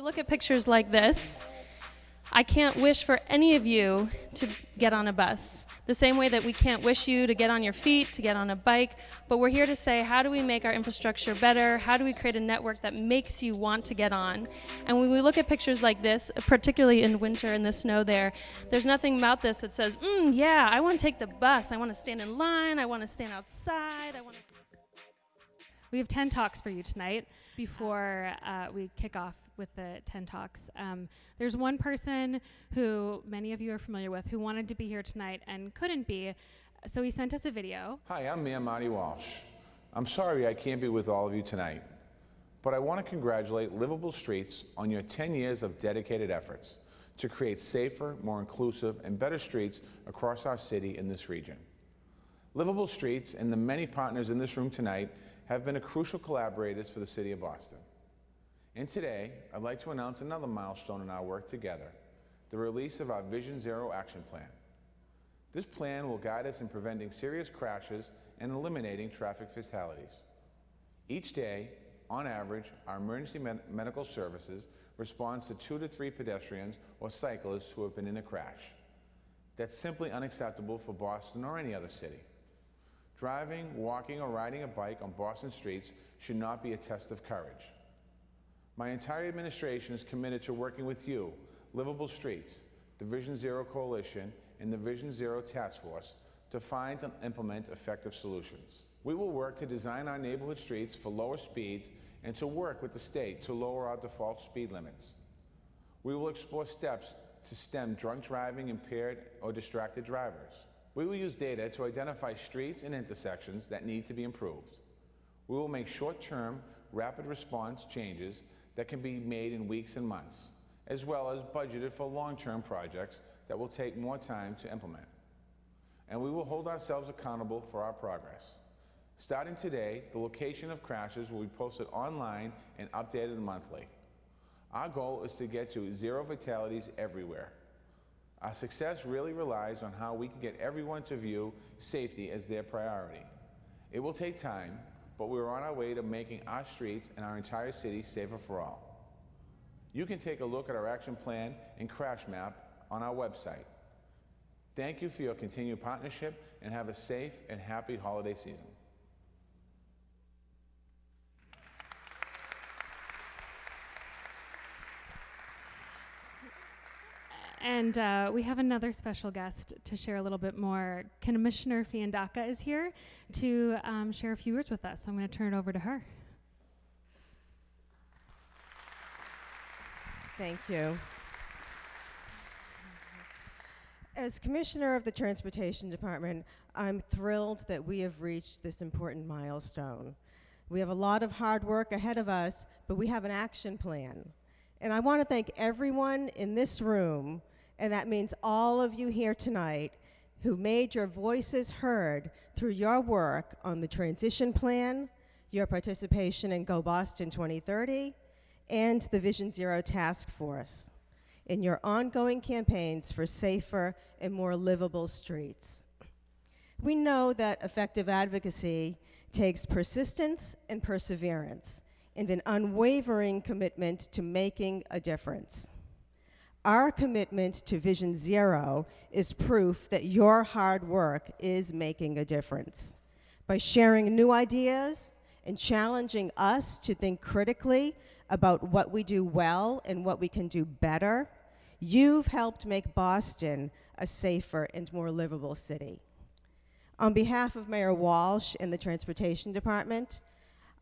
we look at pictures like this, I can't wish for any of you to get on a bus. The same way that we can't wish you to get on your feet, to get on a bike, but we're here to say, how do we make our infrastructure better? How do we create a network that makes you want to get on? And when we look at pictures like this, particularly in winter in the snow there's nothing about this that says, yeah, I want to take the bus. I want to stand in line. I want to stand outside. We have 10 talks for you tonight before we kick off with the 10 talks. There's one person who many of you are familiar with who wanted to be here tonight and couldn't be, so he sent us a video. Hi, I'm Mayor Marty Walsh. I'm sorry I can't be with all of you tonight, but I want to congratulate Livable Streets on your 10 years of dedicated efforts to create safer, more inclusive, and better streets across our city and this region. Livable Streets and the many partners in this room tonight have been crucial collaborators for the City of Boston. And today, I'd like to announce another milestone in our work together, the release of our Vision Zero Action Plan. This plan will guide us in preventing serious crashes and eliminating traffic fatalities. Each day, on average, our emergency medical services responds to 2 to 3 pedestrians or cyclists who have been in a crash. That's simply unacceptable for Boston or any other city. Driving, walking, or riding a bike on Boston streets should not be a test of courage. My entire administration is committed to working with you, Livable Streets, the Vision Zero Coalition, and the Vision Zero Task Force to find and implement effective solutions. We will work to design our neighborhood streets for lower speeds and to work with the state to lower our default speed limits. We will explore steps to stem drunk driving, impaired, or distracted drivers. We will use data to identify streets and intersections that need to be improved. We will make short-term, rapid response changes that can be made in weeks and months, as well as budgeted for long-term projects that will take more time to implement. And we will hold ourselves accountable for our progress. Starting today, the location of crashes will be posted online and updated monthly. Our goal is to get to 0 fatalities everywhere. Our success really relies on how we can get everyone to view safety as their priority. It will take time, but we're on our way to making our streets and our entire city safer for all. You can take a look at our action plan and crash map on our website. Thank you for your continued partnership and have a safe and happy holiday season. And we have another special guest to share a little bit more. Commissioner Fiandaca is here to share a few words with us. So I'm going to turn it over to her. Thank you. As Commissioner of the Transportation Department, I'm thrilled that we have reached this important milestone. We have a lot of hard work ahead of us, but we have an action plan. And I want to thank everyone in this room, and that means all of you here tonight, who made your voices heard through your work on the transition plan, your participation in Go Boston 2030, and the Vision Zero Task Force, in your ongoing campaigns for safer and more livable streets. We know that effective advocacy takes persistence and perseverance, and an unwavering commitment to making a difference. Our commitment to Vision Zero is proof that your hard work is making a difference. By sharing new ideas and challenging us to think critically about what we do well and what we can do better, you've helped make Boston a safer and more livable city. On behalf of Mayor Walsh and the Transportation Department,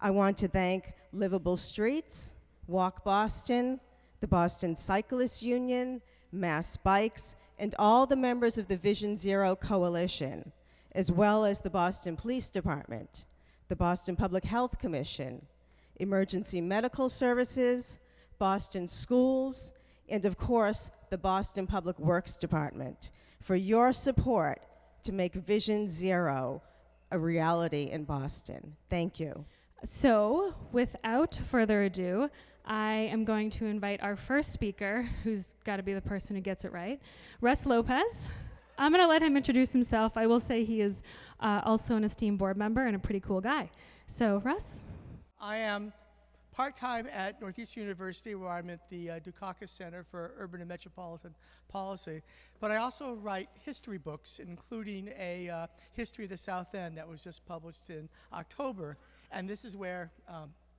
I want to thank Livable Streets, Walk Boston, the Boston Cyclists Union, Mass Bikes, and all the members of the Vision Zero Coalition, as well as the Boston Police Department, the Boston Public Health Commission, Emergency Medical Services, Boston Schools, and of course, the Boston Public Works Department, for your support to make Vision Zero a reality in Boston. Thank you. So, without further ado, I am going to invite our first speaker, who's got to be the person who gets it right, Russ Lopez. I'm going to let him introduce himself. I will say he is also an esteemed board member and a pretty cool guy. So, Russ? I am part-time at Northeastern University, where I'm at the Dukakis Center for Urban and Metropolitan Policy. But I also write history books, including a history of the South End that was just published in October. And this is where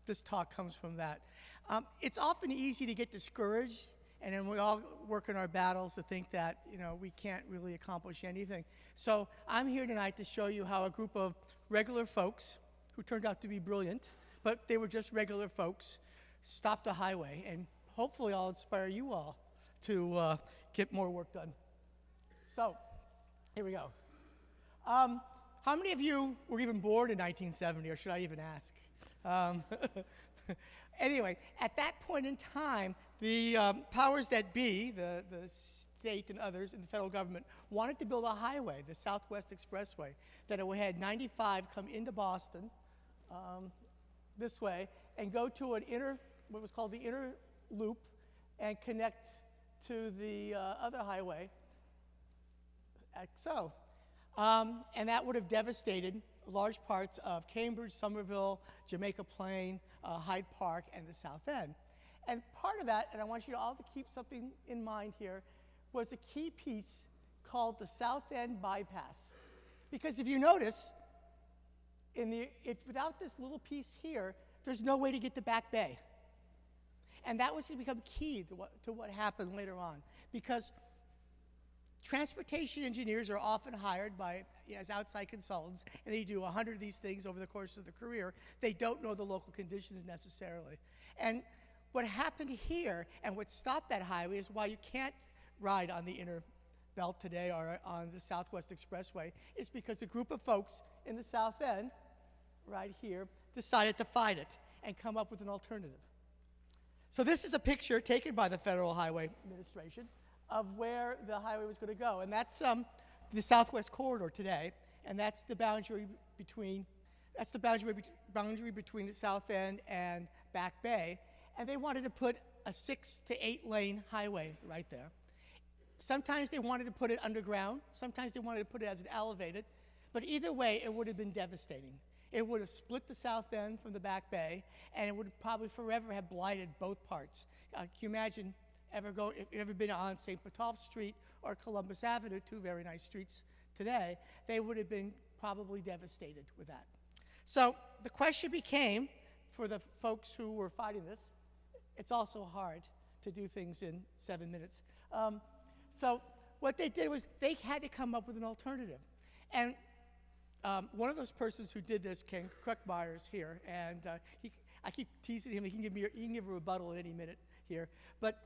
this talk comes from that. It's often easy to get discouraged, and then we all work in our battles to think that, we can't really accomplish anything. So I'm here tonight to show you how a group of regular folks, who turned out to be brilliant, but they were just regular folks, stopped a highway, and hopefully I'll inspire you all to get more work done. So, here we go. How many of you were even born in 1970, or should I even ask? Anyway, at that point in time, the powers that be, the state and others in the federal government, wanted to build a highway, the Southwest Expressway, that it had 95 come into Boston this way and go to what was called the inner loop, and connect to the other highway, like so. And that would have devastated large parts of Cambridge, Somerville, Jamaica Plain, Hyde Park, and the South End. And part of that, and I want you all to keep something in mind here, was a key piece called the South End bypass. Because if you notice, without this little piece here, there's no way to get to Back Bay. And that was to become key to what happened later on. Because transportation engineers are often hired as outside consultants, and they do 100 of these things over the course of their career. They don't know the local conditions necessarily. And what happened here, and what stopped that highway, is why you can't ride on the inner belt today or on the Southwest Expressway, is because a group of folks in the South End, right here, decided to fight it and come up with an alternative. So this is a picture taken by the Federal Highway Administration of where the highway was going to go. And that's the Southwest Corridor today, and that's the boundary between the South End and Back Bay. And they wanted to put a 6 to 8 lane highway right there. Sometimes they wanted to put it underground, sometimes they wanted to put it as an elevated, but either way, it would have been devastating. It would have split the South End from the Back Bay, and it would have probably forever have blighted both parts. Can you imagine if you've ever been on St. Botolph Street or Columbus Avenue, two very nice streets today, they would have been probably devastated with that. So the question became, for the folks who were fighting this, it's also hard to do things in 7 minutes. So what they did was they had to come up with an alternative. And one of those persons who did this, Ken Kruckmeyer's here, and I keep teasing him. He can give a rebuttal at any minute here. But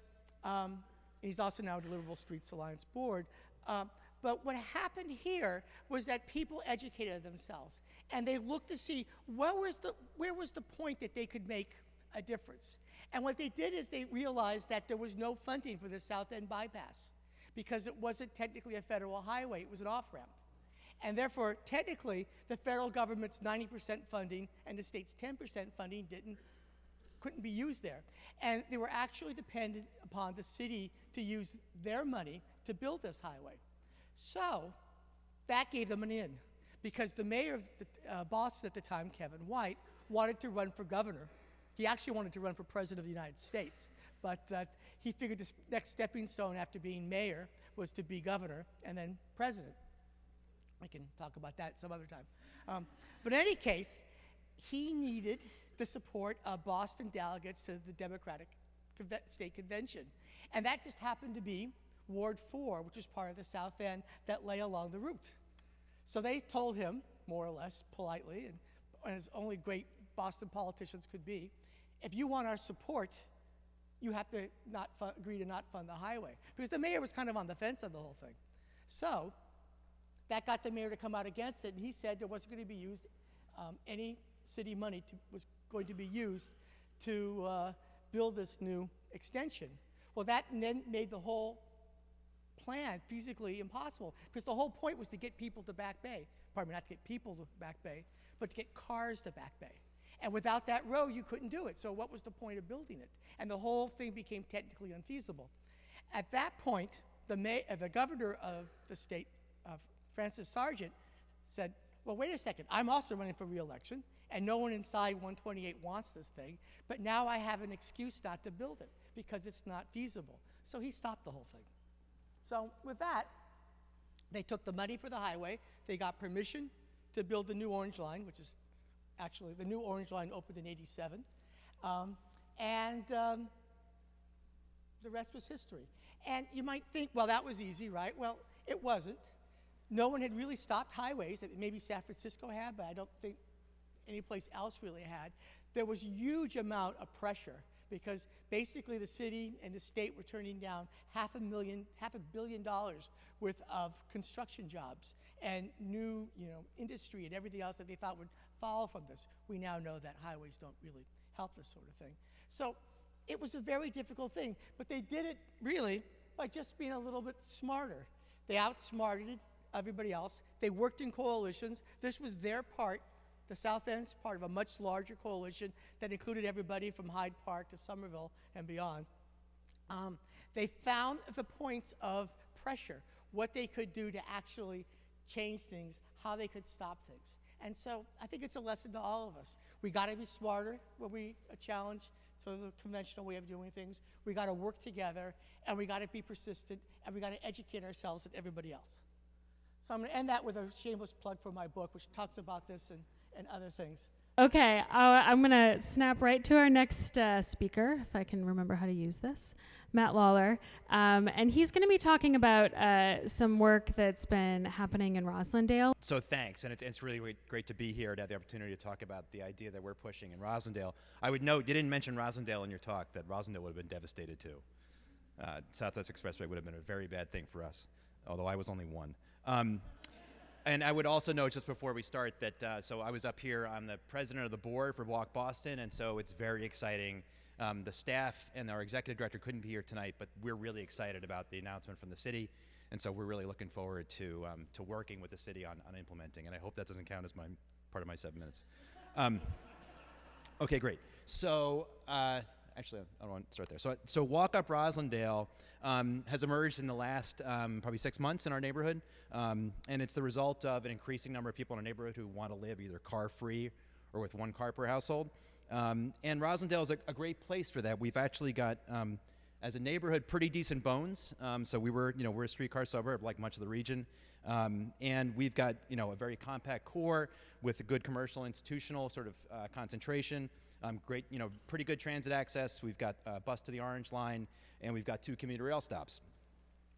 he's also now a Livable Streets Alliance board. But what happened here was that people educated themselves, and they looked to see where was the point that they could make a difference. And what they did is they realized that there was no funding for the South End bypass because it wasn't technically a federal highway, it was an off-ramp. And therefore, technically, the federal government's 90% funding and the state's 10% funding couldn't be used there. And they were actually dependent upon the city to use their money to build this highway. So that gave them an in, because the mayor of Boston at the time, Kevin White, wanted to run for governor. He actually wanted to run for president of the United States, but he figured this next stepping stone after being mayor was to be governor and then president. We can talk about that some other time. But in any case, he needed the support of Boston delegates to the Democratic State Convention. And that just happened to be Ward 4, which is part of the South End that lay along the route. So they told him, more or less politely, and as only great Boston politicians could be, if you want our support, you have to agree to not fund the highway. Because the mayor was kind of on the fence on the whole thing. So that got the mayor to come out against it, and he said there wasn't going to be used, any city money was going to be used to build this new extension. Well, that then made the whole plan physically impossible, because the whole point was to get people to Back Bay. Pardon me, not to get people to Back Bay, but to get cars to Back Bay. And without that road, you couldn't do it. So what was the point of building it? And the whole thing became technically unfeasible. At that point, the governor of the state, Francis Sargent, said, well, wait a second, I'm also running for re-election, and no one inside 128 wants this thing, but now I have an excuse not to build it because it's not feasible. So he stopped the whole thing. So with that, they took the money for the highway, they got permission to build the new Orange Line, which is actually, the new Orange Line opened in '87, and the rest was history. And you might think, well, that was easy, right? Well, it wasn't. No one had really stopped highways. Maybe San Francisco had, but I don't think any place else really had. There was a huge amount of pressure because basically the city and the state were turning down $500 million worth of construction jobs and new, industry and everything else that they thought would follow from this. We now know that highways don't really help this sort of thing. So it was a very difficult thing, but they did it really by just being a little bit smarter. They outsmarted everybody else. They worked in coalitions. This was their part. The South End's part of a much larger coalition that included everybody from Hyde Park to Somerville and beyond. They found the points of pressure, what they could do to actually change things, how they could stop things. And so I think it's a lesson to all of us. We got to be smarter when we challenge sort of the conventional way of doing things. We got to work together, and we got to be persistent, and we got to educate ourselves and everybody else. So I'm going to end that with a shameless plug for my book, which talks about this and other things. Okay, I'm going to snap right to our next speaker, if I can remember how to use this, Matt Lawler. And he's going to be talking about some work that's been happening in Roslindale. So thanks, and it's really great to be here to have the opportunity to talk about the idea that we're pushing in Roslindale. I would note, you didn't mention Roslindale in your talk, that Roslindale would have been devastated too. Southwest Expressway would have been a very bad thing for us, although I was only one. And I would also note just before we start that, so I was up here, I'm the president of the board for Walk Boston, and so it's very exciting. The staff and our executive director couldn't be here tonight, but we're really excited about the announcement from the city, and so we're really looking forward to working with the city on implementing, and I hope that doesn't count as part of my 7 minutes. Okay, great. So, actually, I don't want to start there. So Walk Up Roslindale has emerged in the last probably 6 months in our neighborhood, and it's the result of an increasing number of people in our neighborhood who want to live either car-free or with one car per household. And Roslindale is a great place for that. We've actually got, as a neighborhood, pretty decent bones. So we're a streetcar suburb like much of the region. And we've got, a very compact core with a good commercial institutional sort of concentration. Great, pretty good transit access. We've got a bus to the Orange Line, and we've got 2 commuter rail stops.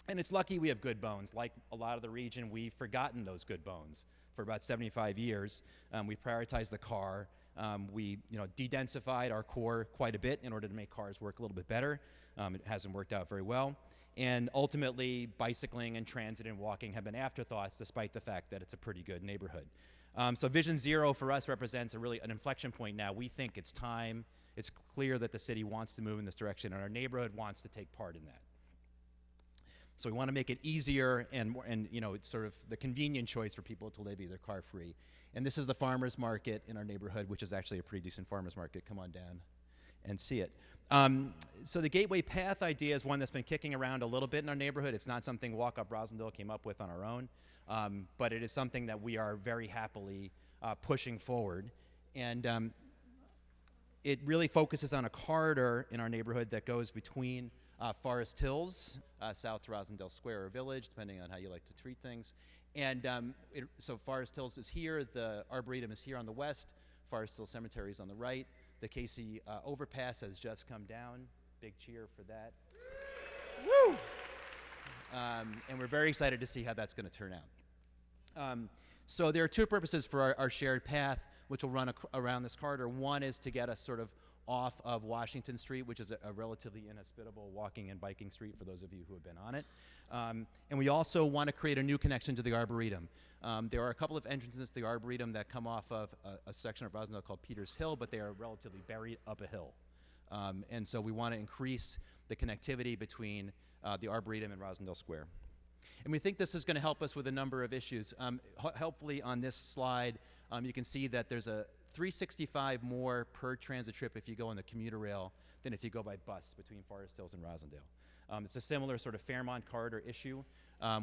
And it's lucky we have good bones. Like a lot of the region, we've forgotten those good bones for about 75 years. We prioritized the car. We, de-densified our core quite a bit in order to make cars work a little bit better. It hasn't worked out very well. And ultimately, bicycling and transit and walking have been afterthoughts, despite the fact that it's a pretty good neighborhood. So Vision Zero for us represents an inflection point now. We think it's time. It's clear that the city wants to move in this direction, and our neighborhood wants to take part in that. So we want to make it easier and it's sort of the convenient choice for people to live either car-free. And this is the farmers market in our neighborhood, which is actually a pretty decent farmers market. Come on down and see it. So the Gateway Path idea is one that's been kicking around a little bit in our neighborhood. It's not something Walk Up Roslindale came up with on our own, but it is something that we are very happily pushing forward. And it really focuses on a corridor in our neighborhood that goes between Forest Hills, south to Roslindale Square or Village, depending on how you like to treat things. And so Forest Hills is here, the Arboretum is here on the west, Forest Hill Cemetery is on the right. The Casey overpass has just come down. Big cheer for that. Woo! And we're very excited to see how that's going to turn out. So there are 2 purposes for our shared path, which will run around this corridor. One is to get us sort of off of Washington Street, which is a relatively inhospitable walking and biking street for those of you who have been on it. And we also want to create a new connection to the Arboretum. There are a couple of entrances to the Arboretum that come off of a section of Roslindale called Peters Hill, but they are relatively buried up a hill. And so we want to increase the connectivity between the Arboretum and Roslindale Square. And we think this is going to help us with a number of issues. Helpfully on this slide, you can see that there's a $365 more per transit trip if you go on the commuter rail than if you go by bus between Forest Hills and Rosendale. It's a similar sort of Fairmont corridor issue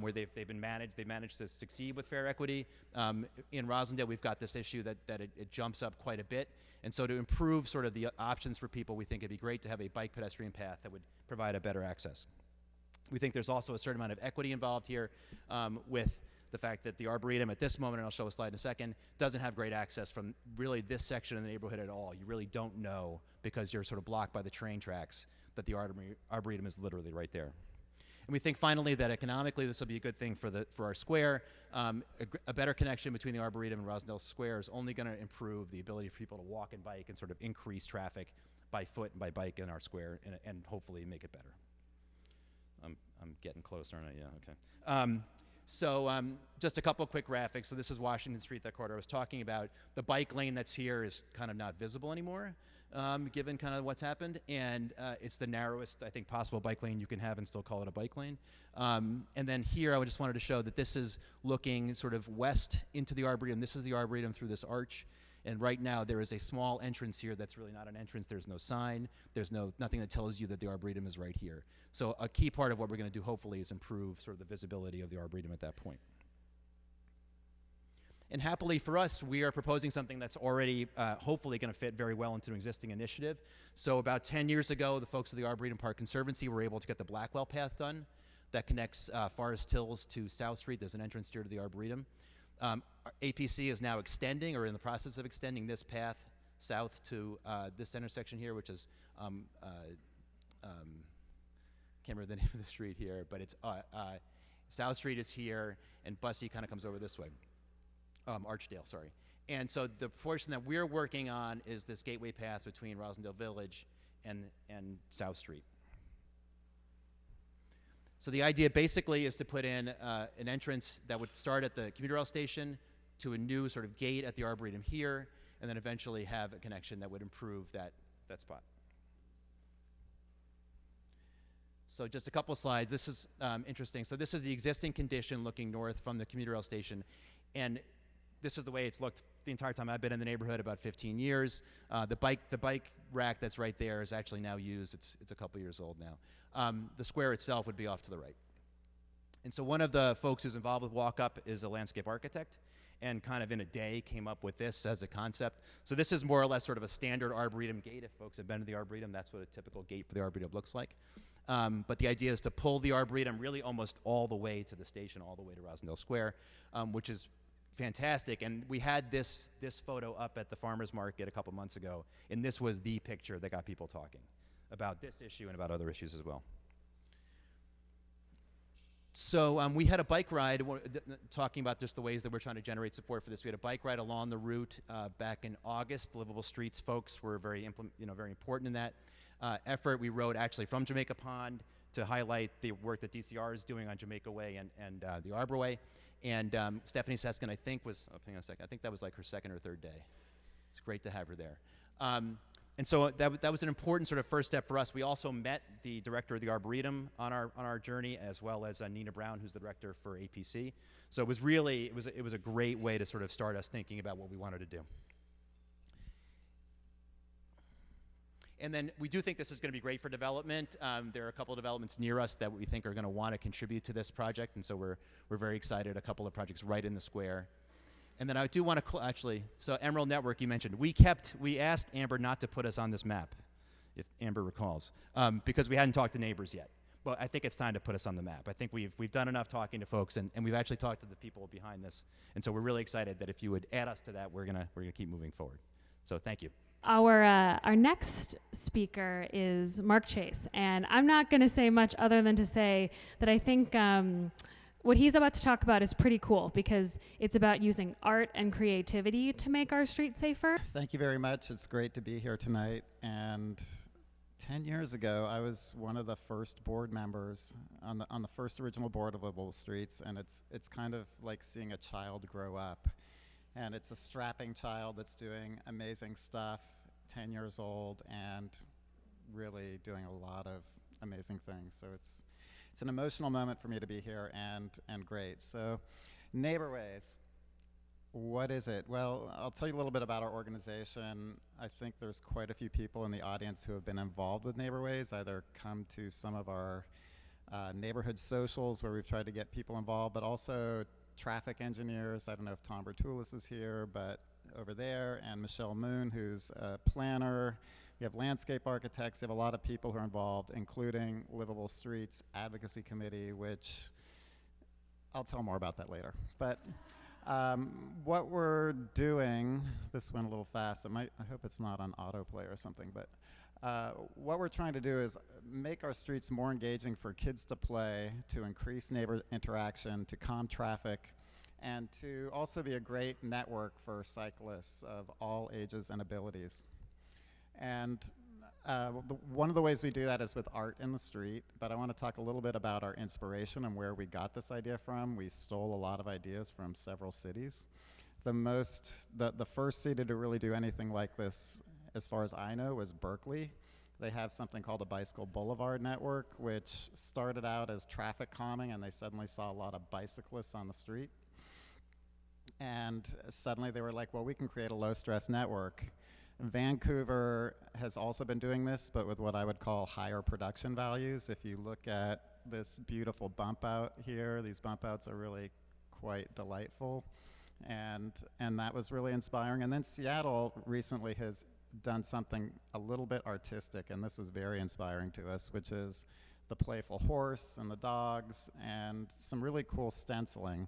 where they managed to succeed with fare equity. In Rosendale, we've got this issue that it jumps up quite a bit. And so to improve sort of the options for people, we think it'd be great to have a bike pedestrian path that would provide a better access. We think there's also a certain amount of equity involved here with the fact that the Arboretum at this moment, and I'll show a slide in a second, doesn't have great access from really this section of the neighborhood at all. You really don't know, because you're sort of blocked by the train tracks, that the Arboretum is literally right there. And we think finally that economically this will be a good thing for our square. A better connection between the Arboretum and Rosendale Square is only going to improve the ability for people to walk and bike and sort of increase traffic by foot and by bike in our square and hopefully make it better. I'm getting closer, aren't I? Yeah, okay. So just a couple quick graphics. So this is Washington Street, that corridor I was talking about. The bike lane that's here is kind of not visible anymore, given kind of what's happened. And it's the narrowest, I think, possible bike lane you can have and still call it a bike lane. And then here, I just wanted to show that this is looking sort of west into the Arboretum. This is the Arboretum through this arch. And right now, there is a small entrance here that's really not an entrance. There's no sign. There's nothing that tells you that the Arboretum is right here. So a key part of what we're going to do, hopefully, is improve sort of the visibility of the Arboretum at that point. And happily for us, we are proposing something that's already hopefully going to fit very well into an existing initiative. So about 10 years ago, the folks of the Arboretum Park Conservancy were able to get the Blackwell path done that connects Forest Hills to South Street. There's an entrance here to the Arboretum. APC is now extending, or in the process of extending, this path south to this intersection here, which is, can't remember the name of the street here, but it's South Street is here, and Bussey kind of comes over this way. Archdale, sorry. And so the portion that we're working on is this gateway path between Rosendale Village and South Street. So the idea basically is to put in an entrance that would start at the commuter rail station to a new sort of gate at the Arboretum here, and then eventually have a connection that would improve that spot. So just a couple slides. This is interesting. So this is the existing condition looking north from the commuter rail station. And this is the way it's looked the entire time I've been in the neighborhood, about 15 years. The bike rack that's right there is actually now used. It's a couple years old now. The square itself would be off to the right. And so one of the folks who's involved with Walk Up is a landscape architect, and kind of in a day came up with this as a concept. So this is more or less sort of a standard Arboretum gate. If folks have been to the Arboretum, that's what a typical gate for the Arboretum looks like. But the idea is to pull the Arboretum really almost all the way to the station, all the way to Rosendale Square, which is fantastic. And we had this photo up at the farmers market a couple months ago, and this was the picture that got people talking about this issue and about other issues as well. So we had a bike ride talking about just the ways that we're trying to generate support for this. We had a bike ride along the route back in August. Livable Streets folks were very important in that effort. We rode actually from Jamaica Pond to highlight the work that DCR is doing on Jamaica Way and the Arbor Way. And Stephanie Seskin, I think, hang on a second, I think that was like her second or third day. It's great to have her there. And so that was an important sort of first step for us. We also met the director of the Arboretum on our journey, as well as Nina Brown, who's the director for APC. So it was really, it was a great way to sort of start us thinking about what we wanted to do. And then we do think this is going to be great for development. There are a couple of developments near us that we think are going to want to contribute to this project, and so we're very excited. A couple of projects right in the square. And then I do want to actually, so Emerald Network you mentioned, we asked Amber not to put us on this map, if Amber recalls, because we hadn't talked to neighbors yet. But I think it's time to put us on the map. I think we've done enough talking to folks, and we've actually talked to the people behind this. And so we're really excited that if you would add us to that, we're gonna keep moving forward. So thank you. Our next speaker is Mark Chase, and I'm not going to say much other than to say that I think what he's about to talk about is pretty cool, because it's about using art and creativity to make our streets safer. Thank you very much. It's great to be here tonight. And 10 years ago, I was one of the first board members on the first original board of Livable Streets, and it's kind of like seeing a child grow up. And it's a strapping child that's doing amazing stuff, 10 years old, and really doing a lot of amazing things. So it's an emotional moment for me to be here, and great. So, neighbor ways. What is it? Well, I'll tell you a little bit about our organization. I think there's quite a few people in the audience who have been involved with Neighborways, either come to some of our neighborhood socials where we've tried to get people involved, but also traffic engineers. I don't know if Tom Bertulis is here, but over there, and Michelle Moon, who's a planner. We have landscape architects. We have a lot of people who are involved, including Livable Streets Advocacy Committee, which I'll tell more about that later. But what we're doing, this went a little fast. I hope it's not on autoplay or something, but what we're trying to do is make our streets more engaging for kids to play, to increase neighbor interaction, to calm traffic, and to also be a great network for cyclists of all ages and abilities. And one of the ways we do that is with art in the street, but I want to talk a little bit about our inspiration and where we got this idea from. We stole a lot of ideas from several cities. The first city to really do anything like this, as far as I know, was Berkeley. They have something called a bicycle boulevard network, which started out as traffic calming, and they suddenly saw a lot of bicyclists on the street. And suddenly they were like, well, we can create a low-stress network. Vancouver has also been doing this, but with what I would call higher production values. If you look at this beautiful bump out here, these bump outs are really quite delightful. And that was really inspiring. And then Seattle recently has done something a little bit artistic, and this was very inspiring to us, which is the playful horse and the dogs and some really cool stenciling.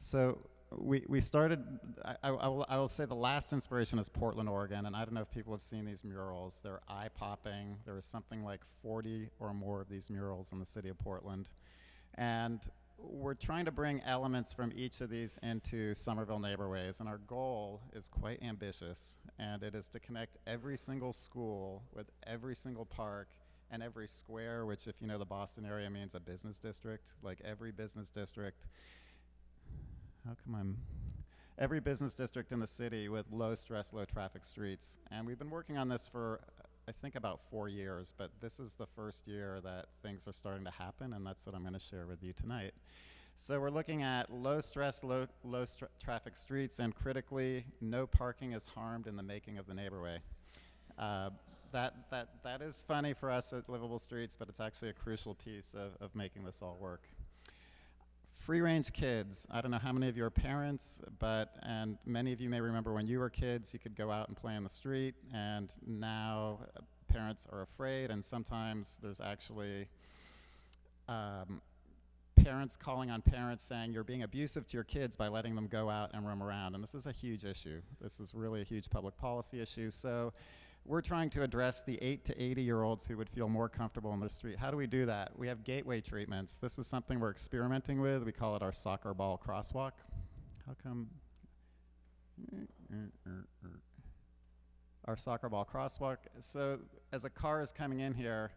So we started, I will say the last inspiration is Portland, Oregon, and I don't know if people have seen these murals. They're eye-popping. There was something like 40 or more of these murals in the city of Portland. And we're trying to bring elements from each of these into Somerville Neighborways, and our goal is quite ambitious, and it is to connect every single school with every single park and every square, which, if you know the Boston area, means a business district, like every business district. Every business district in the city with low stress, low traffic streets. And we've been working on this for, I think, about 4 years, but this is the first year that things are starting to happen, and that's what I'm going to share with you tonight. So we're looking at low stress, low traffic streets, and critically, no parking is harmed in the making of the neighborway. That is funny for us at Livable Streets, but it's actually a crucial piece of making this all work. Free-range kids. I don't know how many of you are parents, and many of you may remember when you were kids, you could go out and play in the street, and now parents are afraid, and sometimes there's actually parents calling on parents saying you're being abusive to your kids by letting them go out and roam around, and this is a huge issue. This is really a huge public policy issue, so we're trying to address the 8 to 80-year-olds who would feel more comfortable in the street. How do we do that? We have gateway treatments. This is something we're experimenting with. We call it our soccer ball crosswalk. How come? Our soccer ball crosswalk. So as a car is coming in here,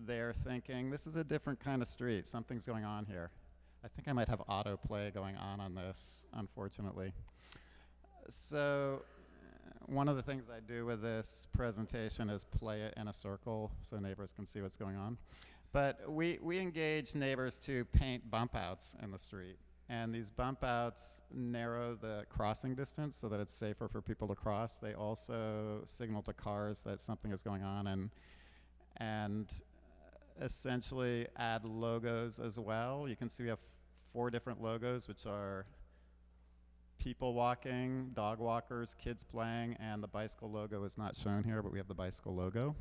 they're thinking, this is a different kind of street. Something's going on here. I think I might have autoplay going on this, unfortunately. So one of the things I do with this presentation is play it in a circle so neighbors can see what's going on. But we engage neighbors to paint bump outs in the street. And these bump outs narrow the crossing distance so that it's safer for people to cross. They also signal to cars that something is going on and essentially add logos as well. You can see we have 4 different logos, which are people walking, dog walkers, kids playing, and the bicycle logo is not shown here, but we have the bicycle logo.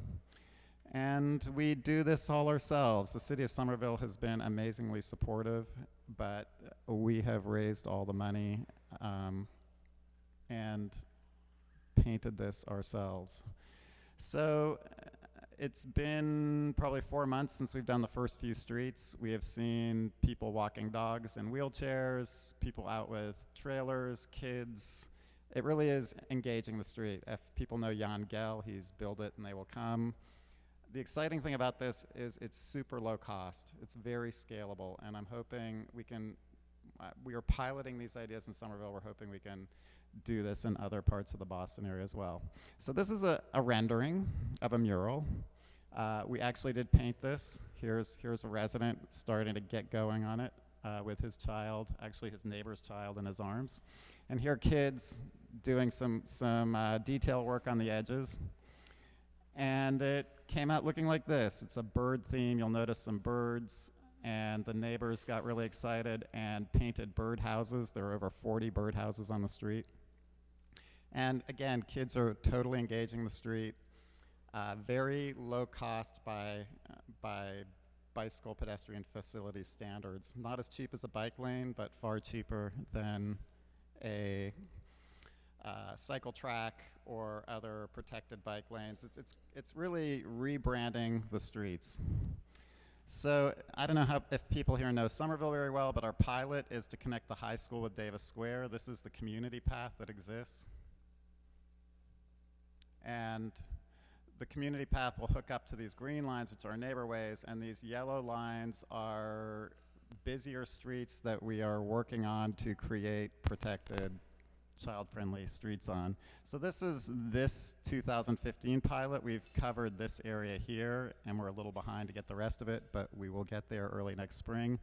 And we do this all ourselves. The city of Somerville has been amazingly supportive, but we have raised all the money and painted this ourselves. So it's been probably 4 months since we've done the first few streets. We have seen people walking dogs in wheelchairs, people out with trailers, kids. It really is engaging the street. If people know Jan Gell, he's Build It and They Will Come. The exciting thing about this is it's super low cost. It's very scalable, and I'm hoping we are piloting these ideas in Somerville. We're hoping we can do this in other parts of the Boston area as well. So this is a rendering of a mural. We actually did paint this. Here's a resident starting to get going on it. with his child, actually his neighbor's child, in his arms. And here are kids doing some detail work on the edges. And it came out looking like this. It's a bird theme. You'll notice some birds. And the neighbors got really excited and painted bird houses. There are over 40 bird houses on the street. And again, kids are totally engaging the street. Very low cost by bicycle pedestrian facility standards. Not as cheap as a bike lane, but far cheaper than a cycle track or other protected bike lanes. It's really rebranding the streets. So I don't know if people here know Somerville very well, but our pilot is to connect the high school with Davis Square. This is the community path that exists. And the community path will hook up to these green lines, which are neighborways, and these yellow lines are busier streets that we are working on to create protected, child-friendly streets on. So this is this 2015 pilot. We've covered this area here, and we're a little behind to get the rest of it, but we will get there early next spring.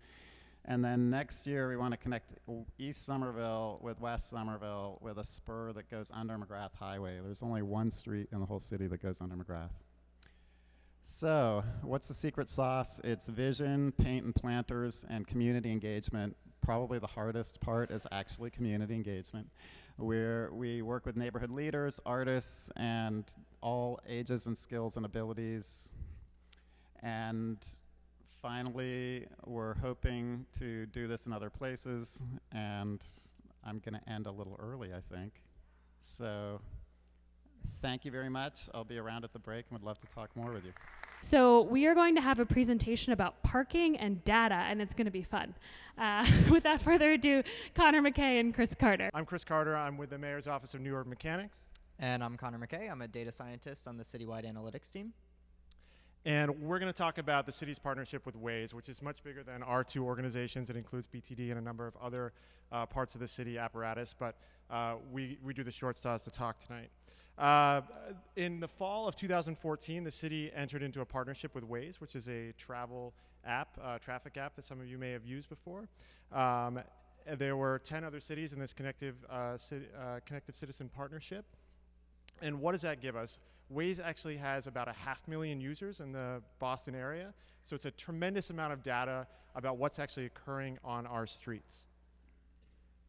And then next year, we want to connect East Somerville with West Somerville with a spur that goes under McGrath Highway. There's only one street in the whole city that goes under McGrath. So what's the secret sauce? It's vision, paint and planters, and community engagement. Probably the hardest part is actually community engagement, where we work with neighborhood leaders, artists, and all ages and skills and abilities. And finally, we're hoping to do this in other places, and I'm going to end a little early, I think. So thank you very much. I'll be around at the break and would love to talk more with you. So we are going to have a presentation about parking and data, and it's going to be fun. Without further ado, Connor McKay and Chris Carter. I'm Chris Carter. I'm with the Mayor's Office of New Urban Mechanics. And I'm Connor McKay. I'm a data scientist on the citywide analytics team. And we're going to talk about the city's partnership with Waze, which is much bigger than our two organizations. It includes BTD and a number of other parts of the city apparatus, but we do the short straws to talk tonight. In the fall of 2014, the city entered into a partnership with Waze, which is a travel app, traffic app that some of you may have used before. There were 10 other cities in this connective citizen partnership. And what does that give us? Waze actually has about 500,000 users in the Boston area, so it's a tremendous amount of data about what's actually occurring on our streets.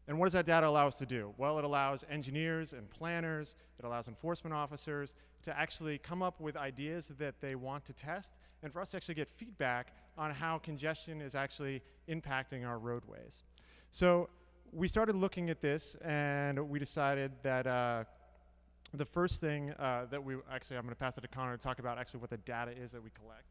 And what does that data allow us to do? Well, it allows engineers and planners, it allows enforcement officers to actually come up with ideas that they want to test, and for us to actually get feedback on how congestion is actually impacting our roadways. So we started looking at this, and we decided that the first thing that I'm going to pass it to Connor to talk about actually what the data is that we collect.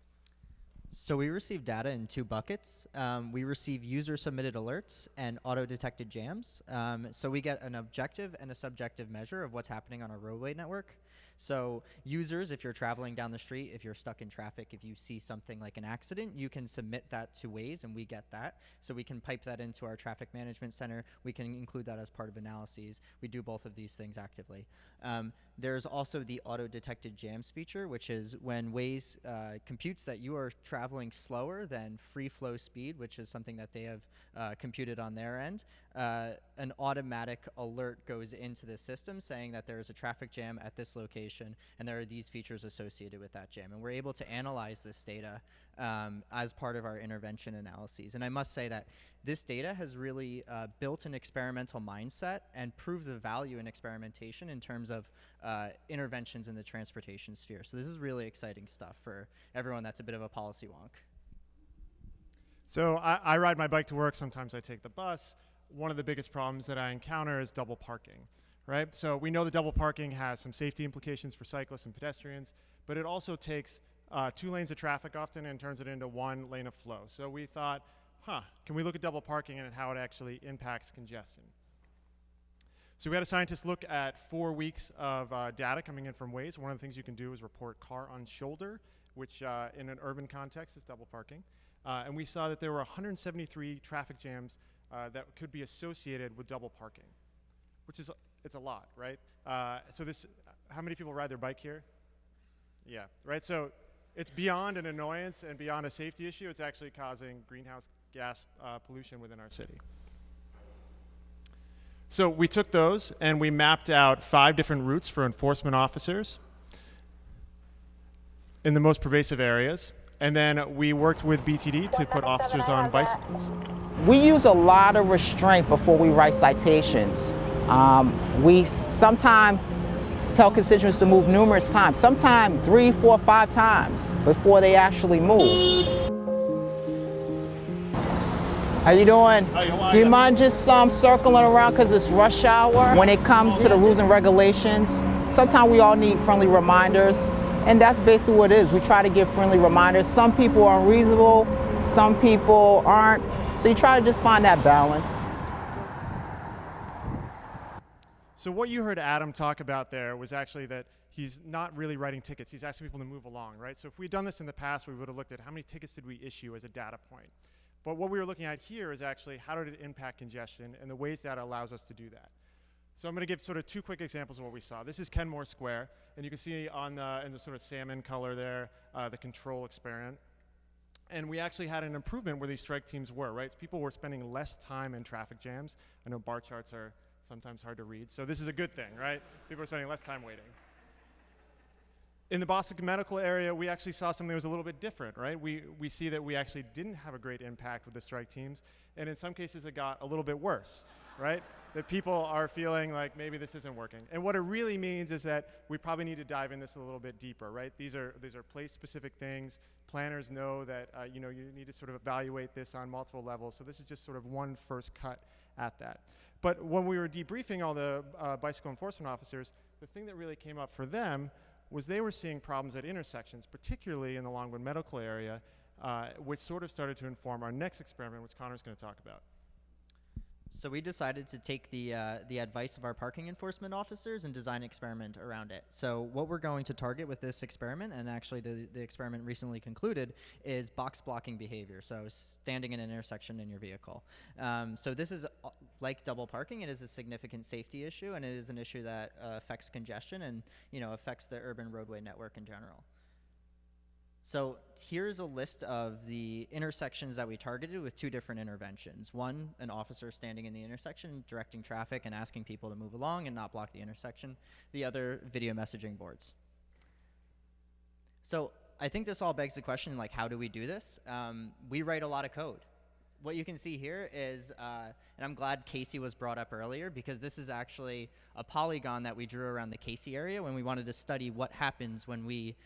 So we receive data in two buckets. We receive user-submitted alerts and auto-detected jams. So we get an objective and a subjective measure of what's happening on our roadway network. So users, if you're traveling down the street, if you're stuck in traffic, if you see something like an accident, you can submit that to Waze, and we get that. So we can pipe that into our traffic management center. We can include that as part of analyses. We do both of these things actively. There's also the auto-detected jams feature, which is when Waze computes that you are traveling slower than free flow speed, which is something that they have computed on their end. An automatic alert goes into the system saying that there is a traffic jam at this location, and there are these features associated with that jam. And we're able to analyze this data as part of our intervention analyses. And I must say that this data has really built an experimental mindset and proved the value in experimentation in terms of interventions in the transportation sphere. So this is really exciting stuff for everyone that's a bit of a policy wonk. So I ride my bike to work. Sometimes I take the bus. One of the biggest problems that I encounter is double parking, right? So we know that double parking has some safety implications for cyclists and pedestrians, but it also takes 2 lanes of traffic often and turns it into 1 lane of flow. So we thought, can we look at double parking and how it actually impacts congestion? So we had a scientist look at 4 weeks of data coming in from Waze. One of the things you can do is report car on shoulder, which in an urban context is double parking. And we saw that there were 173 traffic jams that could be associated with double parking, which is, it's a lot, right? So this, how many people ride their bike here? Yeah, right, so it's beyond an annoyance and beyond a safety issue. It's actually causing greenhouse gas pollution within our city. So we took those and we mapped out 5 different routes for enforcement officers in the most pervasive areas. And then we worked with BTD to put officers on bicycles. We use a lot of restraint before we write citations. We sometimes tell constituents to move numerous times, sometimes 3, 4, 5 times before they actually move. How you doing? Do you mind just circling around because it's rush hour? When it comes to the rules and regulations, sometimes we all need friendly reminders, and that's basically what it is. We try to give friendly reminders. Some people are unreasonable, some people aren't, so you try to just find that balance. So what you heard Adam talk about there was actually that he's not really writing tickets. He's asking people to move along, right? So if we'd done this in the past, we would have looked at how many tickets did we issue as a data point. But what we were looking at here is actually how did it impact congestion and the ways data allows us to do that. So I'm going to give sort of 2 quick examples of what we saw. This is Kenmore Square, and you can see on in the sort of salmon color there, the control experiment. And we actually had an improvement where these strike teams were, right? So people were spending less time in traffic jams. I know bar charts are sometimes hard to read, so this is a good thing, right? People are spending less time waiting. In the Boston medical area, we actually saw something that was a little bit different, right? We see that we actually didn't have a great impact with the strike teams, and in some cases it got a little bit worse, right? That people are feeling like maybe this isn't working. And what it really means is that we probably need to dive in this a little bit deeper, right? These are place-specific things. Planners know that you need to sort of evaluate this on multiple levels, so this is just sort of one first cut at that. But when we were debriefing all the bicycle enforcement officers, the thing that really came up for them was they were seeing problems at intersections, particularly in the Longwood medical area, which sort of started to inform our next experiment, which Connor's going to talk about. So we decided to take the advice of our parking enforcement officers and design an experiment around it. So what we're going to target with this experiment, and actually the experiment recently concluded, is box blocking behavior. So standing in an intersection in your vehicle. So this is like double parking. It is a significant safety issue, and it is an issue that affects congestion and affects the urban roadway network in general. So here's a list of the intersections that we targeted with 2 different interventions. One, an officer standing in the intersection, directing traffic and asking people to move along and not block the intersection. The other, video messaging boards. So I think this all begs the question, like, how do we do this? We write a lot of code. What you can see here is, and I'm glad Casey was brought up earlier, because this is actually a polygon that we drew around the Casey area when we wanted to study what happens when we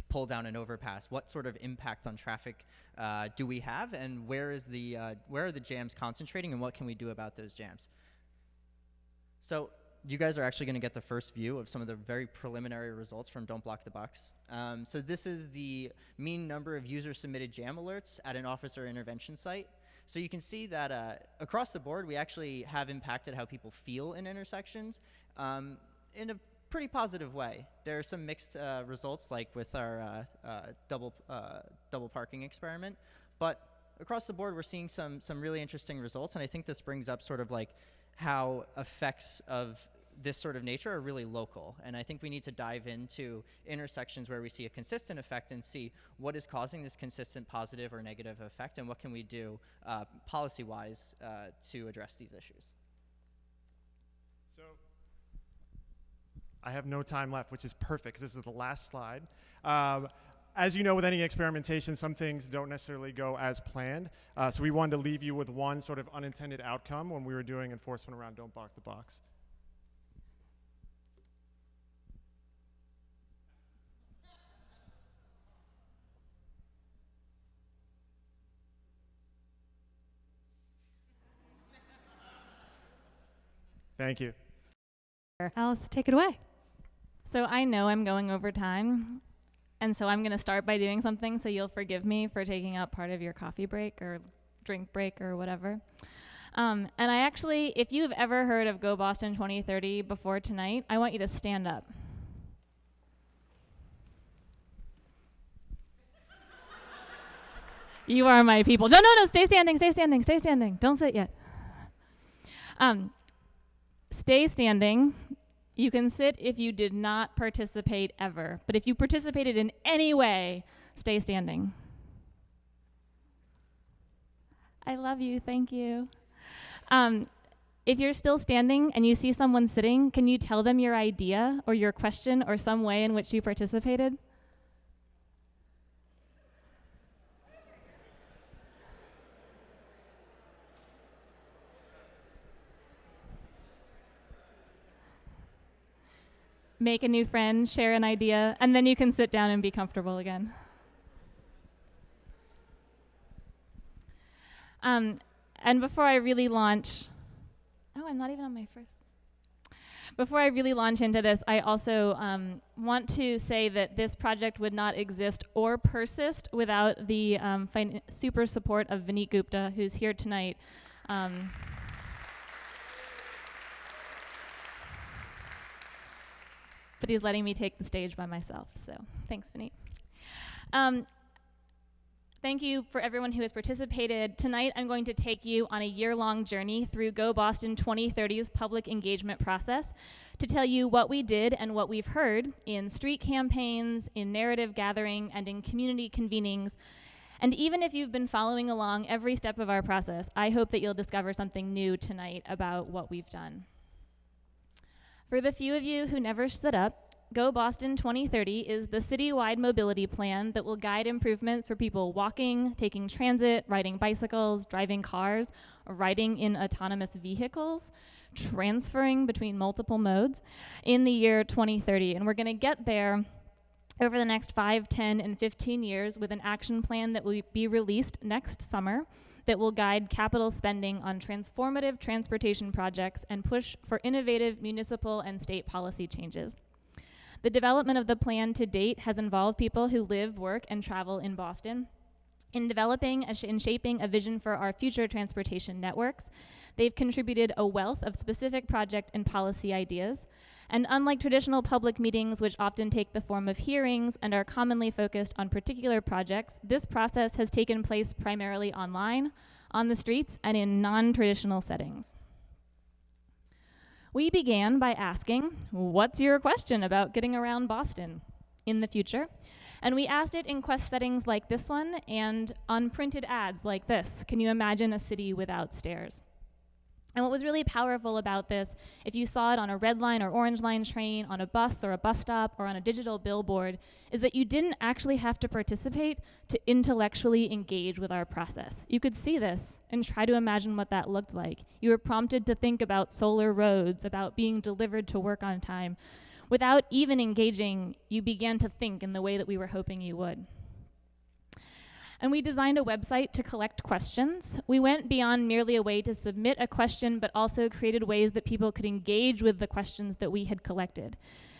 pull down an overpass. What sort of impact on traffic do we have, and where are the jams concentrating, and what can we do about those jams? So you guys are actually going to get the first view of some of the very preliminary results from Don't Block the Bucks. So this is the mean number of user-submitted jam alerts at an officer intervention site. So you can see that across the board, we actually have impacted how people feel in intersections in a pretty positive way. There are some mixed results, like with our double parking experiment, but across the board, we're seeing some really interesting results, and I think this brings up sort of like how effects of this sort of nature are really local, and I think we need to dive into intersections where we see a consistent effect and see what is causing this consistent positive or negative effect, and what can we do policy-wise to address these issues. So I have no time left, which is perfect, because this is the last slide. As you know, with any experimentation, some things don't necessarily go as planned, so we wanted to leave you with one sort of unintended outcome when we were doing enforcement around Don't Block the Box. Thank you. Alice, take it away. So I know I'm going over time, and so I'm going to start by doing something, so you'll forgive me for taking up part of your coffee break or drink break or whatever. And I actually, if you've ever heard of Go Boston 2030 before tonight, I want you to stand up. You are my people. No, stay standing, stay standing, stay standing. Don't sit yet. Stay standing. You can sit if you did not participate ever. But if you participated in any way, stay standing. I love you, thank you. If you're still standing and you see someone sitting, can you tell them your idea or your question or some way in which you participated? Make a new friend, share an idea, and then you can sit down and be comfortable again. And before I really launch, I'm not even on my first. Before I really launch into this, I also want to say that this project would not exist or persist without the super support of Vineet Gupta, who's here tonight. But he's letting me take the stage by myself, so thanks, Vineet. Thank you for everyone who has participated. Tonight, I'm going to take you on a year-long journey through Go Boston 2030's public engagement process to tell you what we did and what we've heard in street campaigns, in narrative gathering, and in community convenings. And even if you've been following along every step of our process, I hope that you'll discover something new tonight about what we've done. For the few of you who never stood up, Go Boston 2030 is the citywide mobility plan that will guide improvements for people walking, taking transit, riding bicycles, driving cars, or riding in autonomous vehicles, transferring between multiple modes in the year 2030. And we're going to get there over the next 5, 10, and 15 years with an action plan that will be released next summer that will guide capital spending on transformative transportation projects and push for innovative municipal and state policy changes. The development of the plan to date has involved people who live, work, and travel in Boston. In developing and shaping a vision for our future transportation networks, they've contributed a wealth of specific project and policy ideas. And unlike traditional public meetings, which often take the form of hearings and are commonly focused on particular projects, this process has taken place primarily online, on the streets, and in non-traditional settings. We began by asking, what's your question about getting around Boston in the future? And we asked it in quest settings like this one and on printed ads like this. Can you imagine a city without stairs? And what was really powerful about this, if you saw it on a red line or orange line train, on a bus or a bus stop, or on a digital billboard, is that you didn't actually have to participate to intellectually engage with our process. You could see this and try to imagine what that looked like. You were prompted to think about solar roads, about being delivered to work on time. Without even engaging, you began to think in the way that we were hoping you would. And we designed a website to collect questions. We went beyond merely a way to submit a question, but also created ways that people could engage with the questions that we had collected.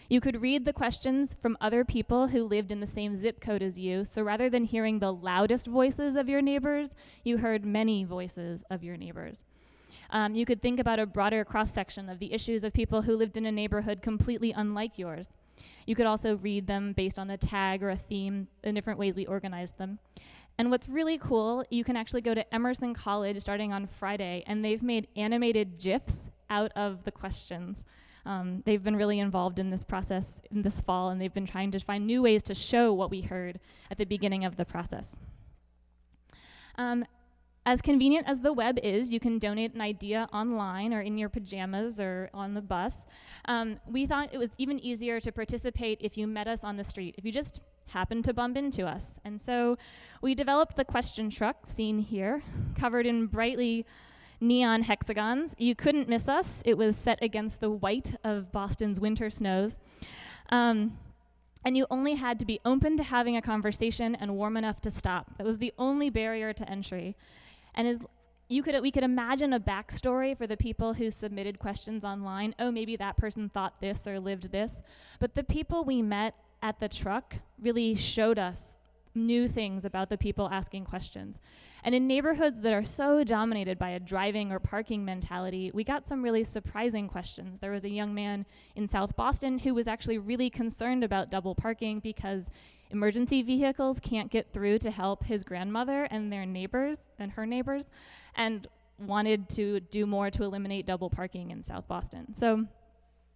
You could read the questions from other people who lived in the same zip code as you, so rather than hearing the loudest voices of your neighbors, you heard many voices of your neighbors. You could think about a broader cross-section of the issues of people who lived in a neighborhood completely unlike yours. You could also read them based on a tag or a theme, the different ways we organized them. And what's really cool, you can actually go to Emerson College starting on Friday, and they've made animated GIFs out of the questions. They've been really involved in this process in this fall, and they've been trying to find new ways to show what we heard at the beginning of the process. As convenient as the web is, you can donate an idea online or in your pajamas or on the bus. We thought it was even easier to participate if you met us on the street, if you just happened to bump into us. And so we developed the question truck, seen here, covered in brightly neon hexagons. You couldn't miss us. It was set against the white of Boston's winter snows. And you only had to be open to having a conversation and warm enough to stop. That was the only barrier to entry. And we could imagine a backstory for the people who submitted questions online. Oh, maybe that person thought this or lived this. But the people we met at the truck really showed us new things about the people asking questions. And in neighborhoods that are so dominated by a driving or parking mentality, we got some really surprising questions. There was a young man in South Boston who was actually really concerned about double parking because emergency vehicles can't get through to help his grandmother and their neighbors and her neighbors, and wanted to do more to eliminate double parking in South Boston. So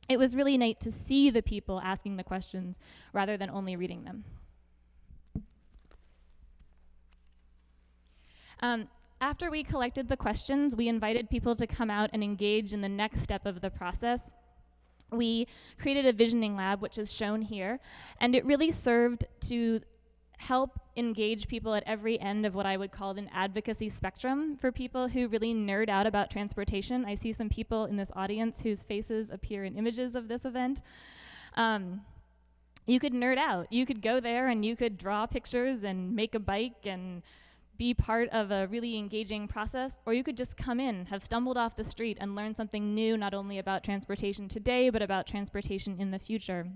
it was really neat to see the people asking the questions rather than only reading them. After we collected the questions, we invited people to come out and engage in the next step of the process. We created a visioning lab, which is shown here, and it really served to help engage people at every end of what I would call an advocacy spectrum for people who really nerd out about transportation. I see some people in this audience whose faces appear in images of this event. You could nerd out. You could go there and you could draw pictures and make a bike and be part of a really engaging process, or you could just come in, have stumbled off the street and learn something new, not only about transportation today, but about transportation in the future.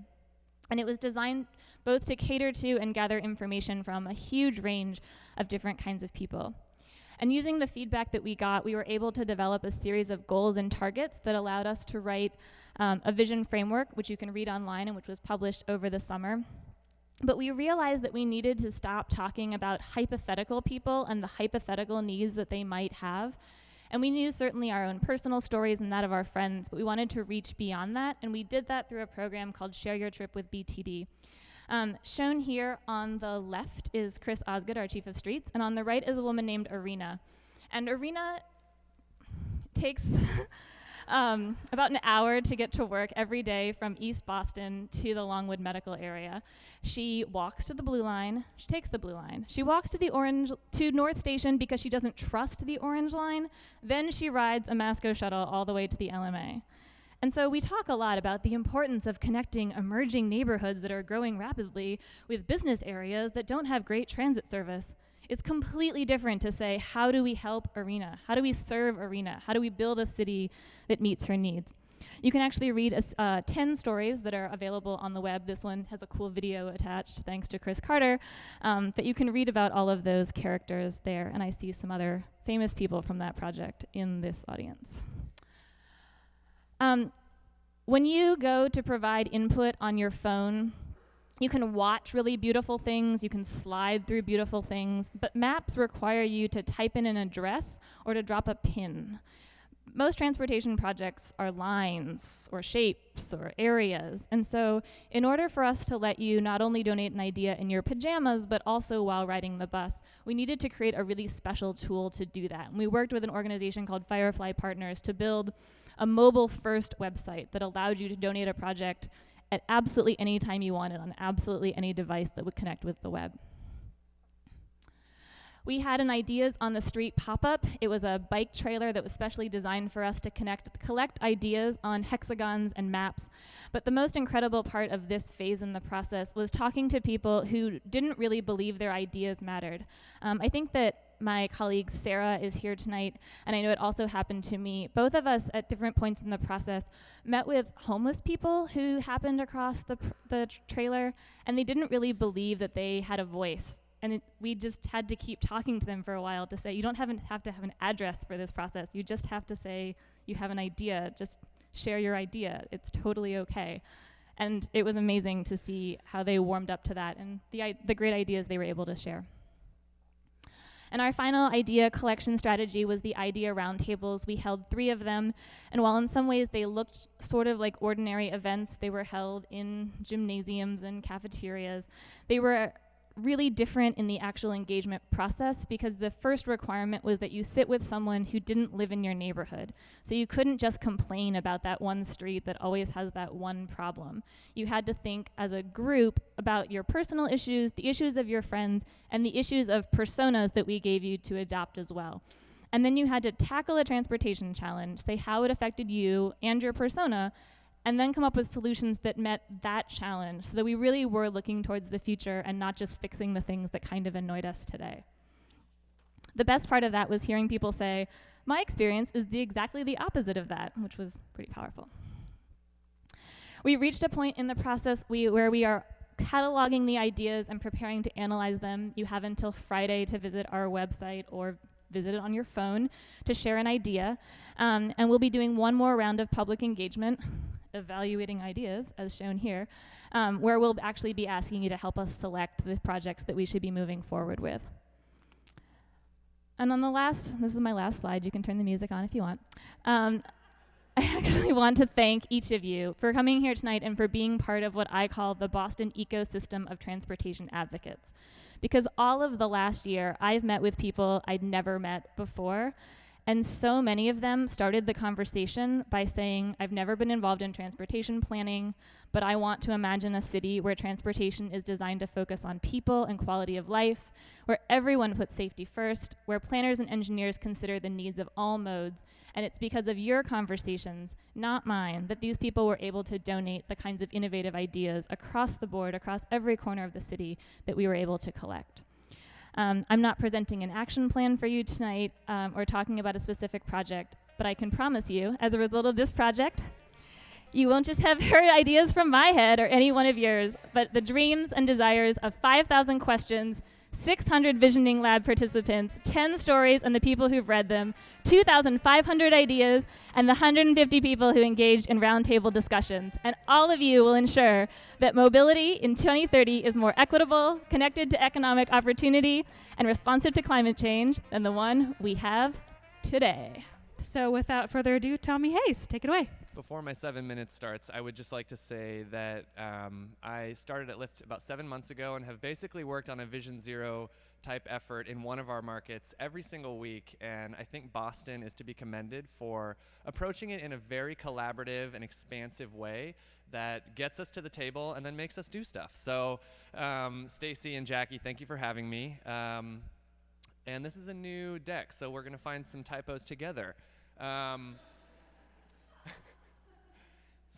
And it was designed both to cater to and gather information from a huge range of different kinds of people. And using the feedback that we got, we were able to develop a series of goals and targets that allowed us to write a vision framework, which you can read online and which was published over the summer. But we realized that we needed to stop talking about hypothetical people and the hypothetical needs that they might have. And we knew certainly our own personal stories and that of our friends, but we wanted to reach beyond that, and we did that through a program called Share Your Trip with BTD. Shown here on the left is Chris Osgood, our Chief of Streets, and on the right is a woman named Arena. And Arena takes about an hour to get to work every day from East Boston to the Longwood Medical area. She walks to the Blue Line. She takes the Blue Line. She walks to North Station because she doesn't trust the Orange Line. Then she rides a Masco shuttle all the way to the LMA. And so we talk a lot about the importance of connecting emerging neighborhoods that are growing rapidly with business areas that don't have great transit service. It's completely different to say, how do we help Arena? How do we serve Arena? How do we build a city that meets her needs? You can actually read 10 stories that are available on the web. This one has a cool video attached, thanks to Chris Carter. But you can read about all of those characters there, and I see some other famous people from that project in this audience. When you go to provide input on your phone, you can watch really beautiful things, you can slide through beautiful things, but maps require you to type in an address or to drop a pin. Most transportation projects are lines or shapes or areas, and so in order for us to let you not only donate an idea in your pajamas, but also while riding the bus, we needed to create a really special tool to do that. And we worked with an organization called Firefly Partners to build a mobile-first website that allowed you to donate a project at absolutely any time you wanted on absolutely any device that would connect with the web. We had an Ideas on the Street pop-up. It was a bike trailer that was specially designed for us to collect ideas on hexagons and maps. But the most incredible part of this phase in the process was talking to people who didn't really believe their ideas mattered. I think that my colleague Sarah is here tonight, and I know it also happened to me. Both of us at different points in the process met with homeless people who happened across the trailer, and they didn't really believe that they had a voice. And we just had to keep talking to them for a while to say, you don't have to have an address for this process. You just have to say you have an idea. Just share your idea. It's totally okay. And it was amazing to see how they warmed up to that and the great ideas they were able to share. And our final idea collection strategy was the idea roundtables. We held 3 of them, and while in some ways they looked sort of like ordinary events, they were held in gymnasiums and cafeterias. They were really different in the actual engagement process because the first requirement was that you sit with someone who didn't live in your neighborhood. So you couldn't just complain about that one street that always has that one problem. You had to think as a group about your personal issues, the issues of your friends, and the issues of personas that we gave you to adopt as well. And then you had to tackle a transportation challenge, say how it affected you and your persona, and then come up with solutions that met that challenge so that we really were looking towards the future and not just fixing the things that kind of annoyed us today. The best part of that was hearing people say, my experience is exactly the opposite of that, which was pretty powerful. We reached a point in the process where we are cataloging the ideas and preparing to analyze them. You have until Friday to visit our website or visit it on your phone to share an idea. And we'll be doing one more round of public engagement, evaluating ideas, as shown here, where we'll actually be asking you to help us select the projects that we should be moving forward with. And on this is my last slide, you can turn the music on if you want. I actually want to thank each of you for coming here tonight and for being part of what I call the Boston ecosystem of transportation advocates. Because all of the last year, I've met with people I'd never met before. And so many of them started the conversation by saying, I've never been involved in transportation planning, but I want to imagine a city where transportation is designed to focus on people and quality of life, where everyone puts safety first, where planners and engineers consider the needs of all modes. And it's because of your conversations, not mine, that these people were able to donate the kinds of innovative ideas across the board, across every corner of the city, that we were able to collect. I'm not presenting an action plan for you tonight or talking about a specific project, but I can promise you, as a result of this project, you won't just have heard ideas from my head or any one of yours, but the dreams and desires of 5,000 questions, 600 Visioning Lab participants, 10 stories and the people who've read them, 2,500 ideas, and the 150 people who engaged in roundtable discussions. And all of you will ensure that mobility in 2030 is more equitable, connected to economic opportunity, and responsive to climate change than the one we have today. So without further ado, Tommy Hayes, take it away. Before my 7 minutes starts, I would just like to say that I started at Lyft about 7 months ago and have basically worked on a Vision Zero type effort in one of our markets every single week. And I think Boston is to be commended for approaching it in a very collaborative and expansive way that gets us to the table and then makes us do stuff. So Stacy and Jackie, thank you for having me. And this is a new deck, so we're going to find some typos together.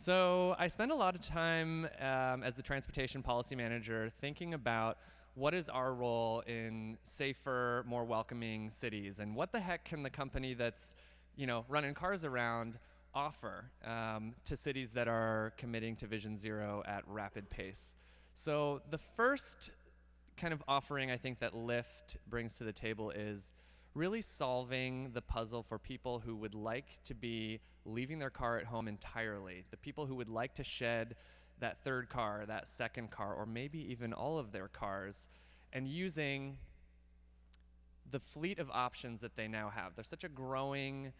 So I spend a lot of time as the transportation policy manager thinking about what is our role in safer, more welcoming cities, and what the heck can the company that's, running cars around offer to cities that are committing to Vision Zero at rapid pace. So the first kind of offering I think that Lyft brings to the table is really solving the puzzle for people who would like to be leaving their car at home entirely, the people who would like to shed that third car, that second car, or maybe even all of their cars, and using the fleet of options that they now have. There's such a growing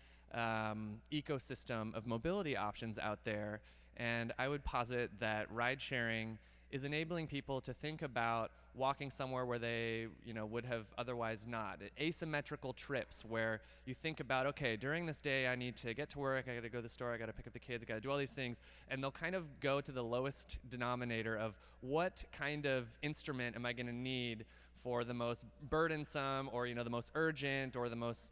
ecosystem of mobility options out there, and I would posit that ride sharing is enabling people to think about walking somewhere where they would have otherwise not. Asymmetrical trips where you think about, okay, during this day I need to get to work, I gotta go to the store, I gotta pick up the kids, I gotta do all these things, and they'll kind of go to the lowest denominator of what kind of instrument am I gonna need for the most burdensome or the most urgent or the most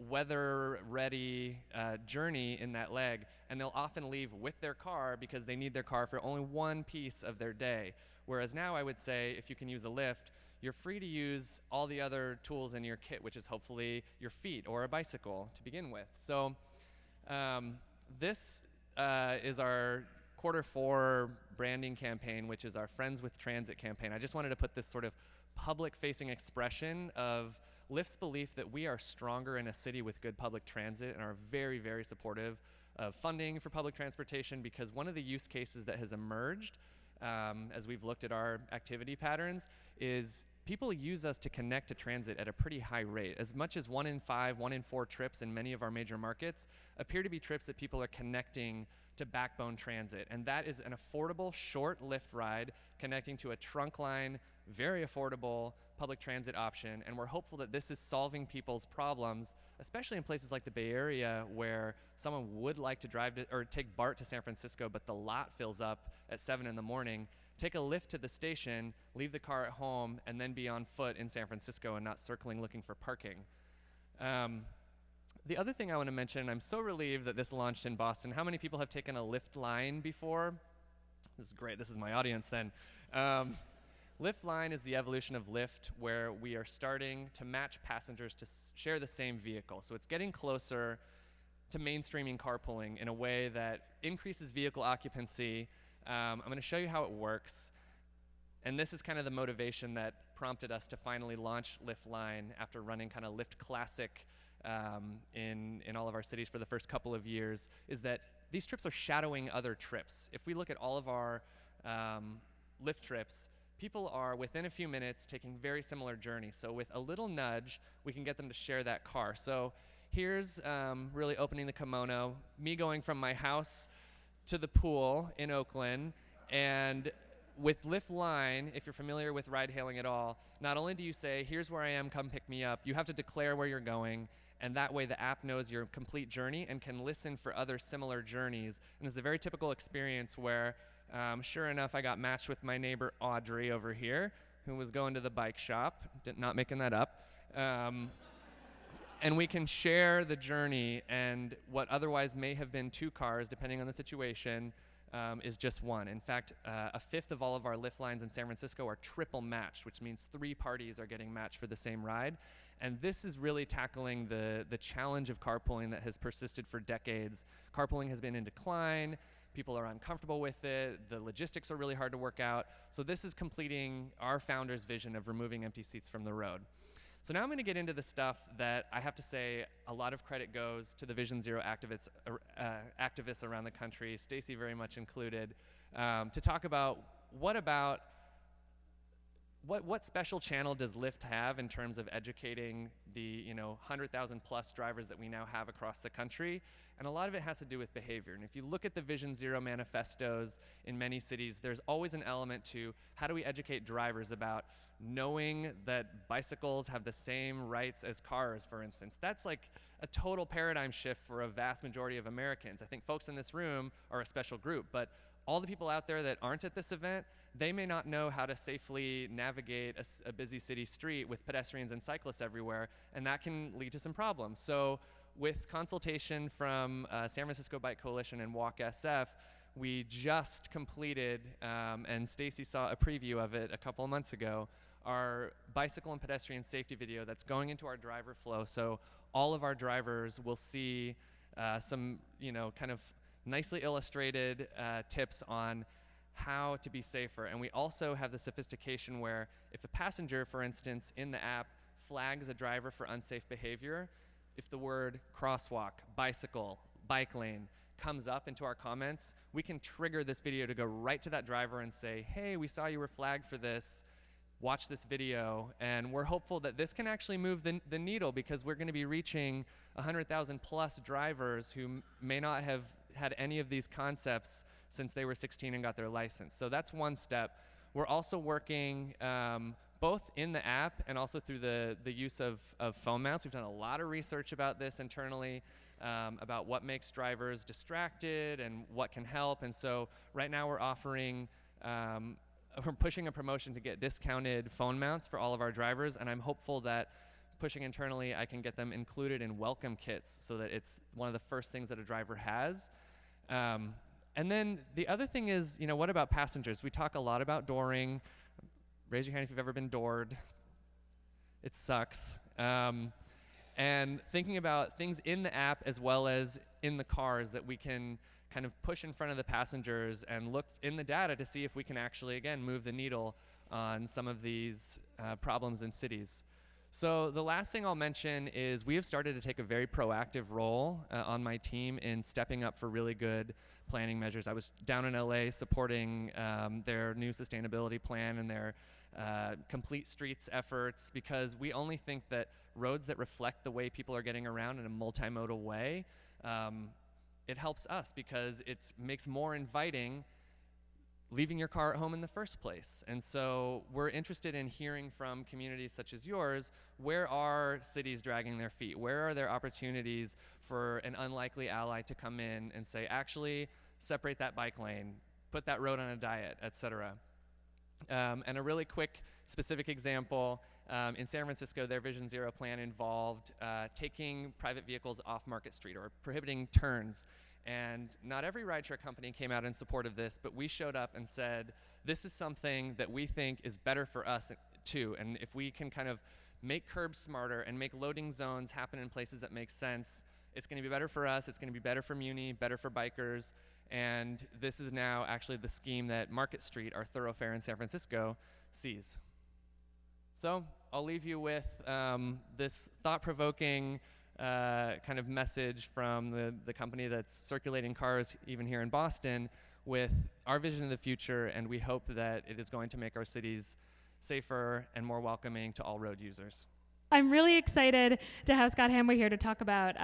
weather-ready journey in that leg, and they'll often leave with their car because they need their car for only one piece of their day. Whereas now I would say if you can use a Lyft, you're free to use all the other tools in your kit, which is hopefully your feet or a bicycle to begin with. So this is our Q4 branding campaign, which is our Friends with Transit campaign. I just wanted to put this sort of public-facing expression of Lyft's belief that we are stronger in a city with good public transit and are very, very supportive of funding for public transportation, because one of the use cases that has emerged as we've looked at our activity patterns is people use us to connect to transit at a pretty high rate. As much as 1 in 5, 1 in 4 trips in many of our major markets appear to be trips that people are connecting to backbone transit. And that is an affordable, short Lyft ride connecting to a trunk line, very affordable public transit option. And we're hopeful that this is solving people's problems, especially in places like the Bay Area where someone would like to drive to, or take BART to San Francisco, but the lot fills up at 7 in the morning. Take a Lyft to the station, leave the car at home, and then be on foot in San Francisco and not circling looking for parking. The other thing I want to mention, I'm so relieved that this launched in Boston. How many people have taken a Lyft line before? This is great. This is my audience then. Lyft Line is the evolution of Lyft, where we are starting to match passengers to share the same vehicle. So it's getting closer to mainstreaming carpooling in a way that increases vehicle occupancy. I'm going to show you how it works. And this is kind of the motivation that prompted us to finally launch Lyft Line after running kind of Lyft Classic in all of our cities for the first couple of years, is that these trips are shadowing other trips. If we look at all of our Lyft trips, people are within a few minutes taking very similar journeys. So with a little nudge, we can get them to share that car. So here's really opening the kimono, me going from my house to the pool in Oakland, and with Lyft Line, if you're familiar with ride hailing at all, not only do you say, here's where I am, come pick me up, you have to declare where you're going, and that way the app knows your complete journey and can listen for other similar journeys. And it's a very typical experience where, sure enough, I got matched with my neighbor Audrey over here, who was going to the bike shop, not making that up. And we can share the journey, and what otherwise may have been 2 cars, depending on the situation, is just 1. In fact, a fifth of all of our Lyft lines in San Francisco are triple matched, which means 3 parties are getting matched for the same ride. And this is really tackling the challenge of carpooling that has persisted for decades. Carpooling has been in decline. People are uncomfortable with it. The logistics are really hard to work out. So this is completing our founder's vision of removing empty seats from the road. So now I'm going to get into the stuff that I have to say a lot of credit goes to the Vision Zero activists around the country, Stacy very much included, to talk about what special channel does Lyft have in terms of educating the 100,000 plus drivers that we now have across the country. And a lot of it has to do with behavior. And if you look at the Vision Zero manifestos in many cities, there's always an element to how do we educate drivers about knowing that bicycles have the same rights as cars, for instance. That's like a total paradigm shift for a vast majority of Americans. I think folks in this room are a special group, but all the people out there that aren't at this event, they may not know how to safely navigate a busy city street with pedestrians and cyclists everywhere, and that can lead to some problems. So with consultation from San Francisco Bike Coalition and Walk SF, we just completed, and Stacy saw a preview of it a couple of months ago, our bicycle and pedestrian safety video that's going into our driver flow. So all of our drivers will see some, kind of nicely illustrated tips on how to be safer. And we also have the sophistication where if a passenger, for instance, in the app flags a driver for unsafe behavior, if the word crosswalk, bicycle, bike lane comes up into our comments, we can trigger this video to go right to that driver and say, hey, we saw you were flagged for this. Watch this video. And we're hopeful that this can actually move the needle, because we're going to be reaching 100,000 plus drivers who may not have had any of these concepts since they were 16 and got their license. So that's one step. We're also working both in the app and also through the use of phone mounts. We've done a lot of research about this internally, about what makes drivers distracted and what can help. And so right now we're offering, we're pushing a promotion to get discounted phone mounts for all of our drivers, and I'm hopeful that pushing internally, I can get them included in welcome kits so that it's one of the first things that a driver has. And then the other thing is, what about passengers? We talk a lot about dooring. Raise your hand if you've ever been doored. It sucks. And thinking about things in the app as well as in the cars that we can kind of push in front of the passengers and look in the data to see if we can actually, again, move the needle on some of these problems in cities. So the last thing I'll mention is we have started to take a very proactive role on my team in stepping up for really good planning measures. I was down in LA supporting their new sustainability plan and their complete streets efforts, because we only think that roads that reflect the way people are getting around in a multimodal way, it helps us because it makes more inviting leaving your car at home in the first place. And so we're interested in hearing from communities such as yours, where are cities dragging their feet? Where are there opportunities for an unlikely ally to come in and say, actually, separate that bike lane, put that road on a diet, et cetera. And a really quick specific example, in San Francisco, their Vision Zero plan involved taking private vehicles off Market Street or prohibiting turns. And not every rideshare company came out in support of this, but we showed up and said, this is something that we think is better for us too. And if we can kind of make curbs smarter and make loading zones happen in places that make sense, it's going to be better for us, it's going to be better for Muni, better for bikers. And this is now actually the scheme that Market Street, our thoroughfare in San Francisco, sees. So I'll leave you with this thought-provoking kind of message from the company that's circulating cars even here in Boston, with our vision of the future, and we hope that it is going to make our cities safer and more welcoming to all road users. I'm really excited to have Scott Hamway here to talk about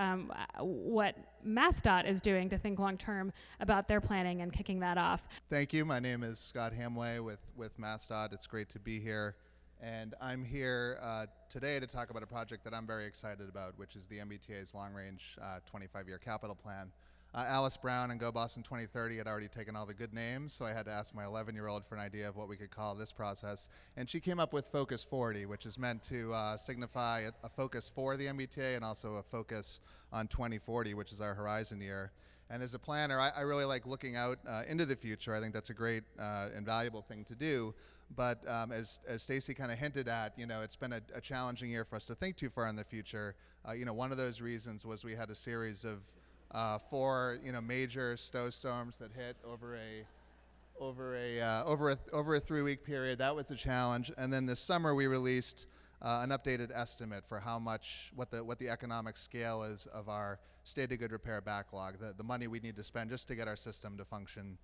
what MassDOT is doing to think long-term about their planning and kicking that off. Thank you. My name is Scott Hamway with MassDOT. It's great to be here. And I'm here today to talk about a project that I'm very excited about, which is the MBTA's long-range 25-year capital plan. Alice Brown and Go Boston 2030 had already taken all the good names, so I had to ask my 11-year-old for an idea of what we could call this process. And she came up with Focus 40, which is meant to signify a focus for the MBTA and also a focus on 2040, which is our horizon year. And as a planner, I really like looking out into the future. I think that's a great and valuable thing to do. But as Stacy kind of hinted at, it's been a challenging year for us to think too far in the future. One of those reasons was we had a series of 4 major snowstorms that hit over a 3-week period. That was a challenge. And then this summer we released an updated estimate for what the economic scale is of our state of good repair backlog, the money we need to spend just to get our system to function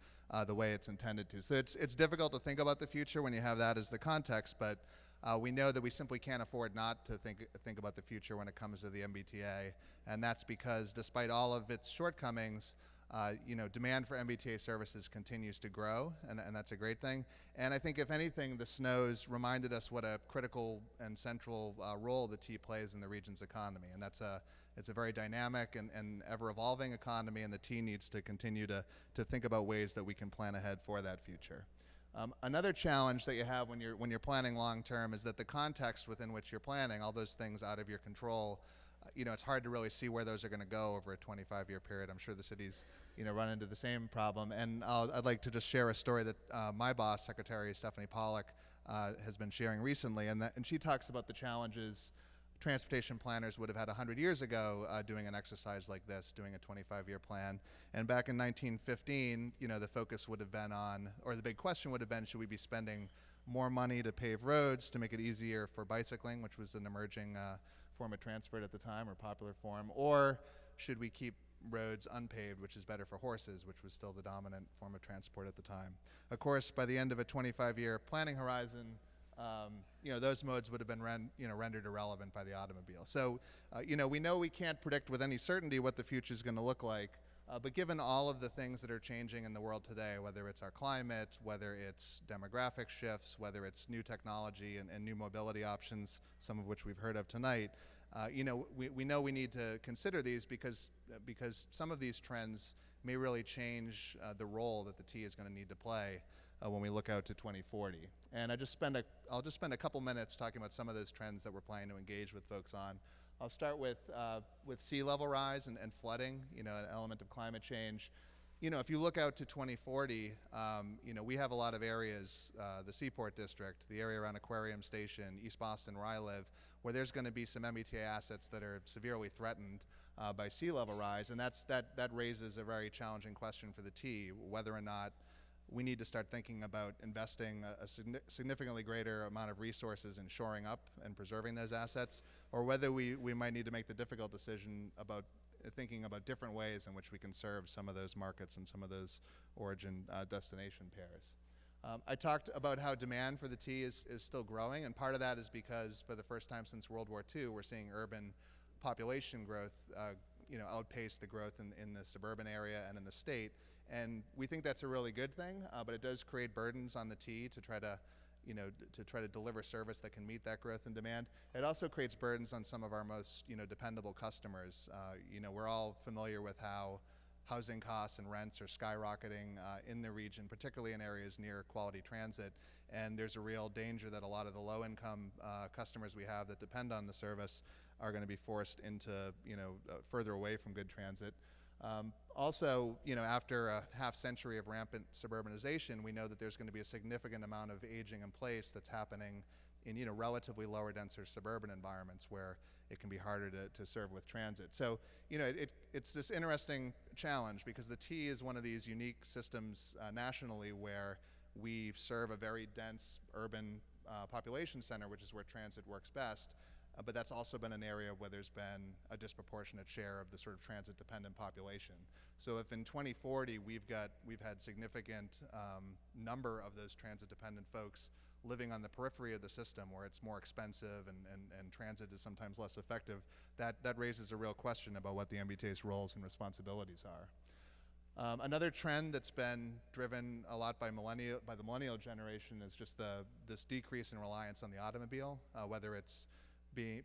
the way it's intended to. So it's difficult to think about the future when you have that as the context, but we know that we simply can't afford not to think about the future when it comes to the MBTA, and that's because despite all of its shortcomings, demand for MBTA services continues to grow, and that's a great thing. And I think if anything, the snows reminded us what a critical and central role the T plays in the region's economy, and it's a very dynamic and ever-evolving economy, and the T needs to continue to think about ways that we can plan ahead for that future. Another challenge that you have when you're planning long-term is that the context within which you're planning, all those things out of your control, it's hard to really see where those are going to go over a 25-year period. I'm sure the cities, run into the same problem. And I'd like to just share a story that my boss, Secretary Stephanie Pollack, has been sharing recently, and she talks about the challenges transportation planners would have had 100 years ago doing an exercise like this, doing a 25-year plan. And back in 1915, the focus would have been on, or the big question would have been, should we be spending more money to pave roads to make it easier for bicycling, which was an emerging form of transport at the time, or popular form, or should we keep roads unpaved, which is better for horses, which was still the dominant form of transport at the time. Of course, by the end of a 25-year planning horizon, those modes would have been rendered irrelevant by the automobile. So, we know we can't predict with any certainty what the future is going to look like, but given all of the things that are changing in the world today, whether it's our climate, whether it's demographic shifts, whether it's new technology and new mobility options, some of which we've heard of tonight, we know we need to consider these because some of these trends may really change the role that the T is going to need to play when we look out to 2040. And I'll just spend a couple minutes talking about some of those trends that we're planning to engage with folks on. I'll start with sea level rise and flooding, an element of climate change. If you look out to 2040, we have a lot of areas, the Seaport District, the area around Aquarium Station, East Boston where I live, where there's going to be some MBTA assets that are severely threatened by sea level rise, and that raises a very challenging question for the T, whether or not we need to start thinking about investing a significantly greater amount of resources in shoring up and preserving those assets, or whether we might need to make the difficult decision about thinking about different ways in which we can serve some of those markets and some of those origin destination pairs. I talked about how demand for the T is still growing, and part of that is because for the first time since World War II, we're seeing urban population growth outpace the growth in the suburban area and in the state. And we think that's a really good thing, but it does create burdens on the T to try to deliver service that can meet that growth in demand. It also creates burdens on some of our most dependable customers. We're all familiar with how housing costs and rents are skyrocketing in the region, particularly in areas near quality transit. And there's a real danger that a lot of the low-income customers we have that depend on the service are going to be forced into further away from good transit. Also, after a half century of rampant suburbanization, we know that there's going to be a significant amount of aging in place that's happening in relatively lower denser suburban environments where it can be harder to serve with transit. So it's this interesting challenge because the T is one of these unique systems nationally where we serve a very dense urban population center, which is where transit works best. But that's also been an area where there's been a disproportionate share of the sort of transit-dependent population. So if in 2040 we've had significant number of those transit-dependent folks living on the periphery of the system where it's more expensive and transit is sometimes less effective, that raises a real question about what the MBTA's roles and responsibilities are. Another trend that's been driven a lot by the millennial generation is just this decrease in reliance on the automobile, whether it's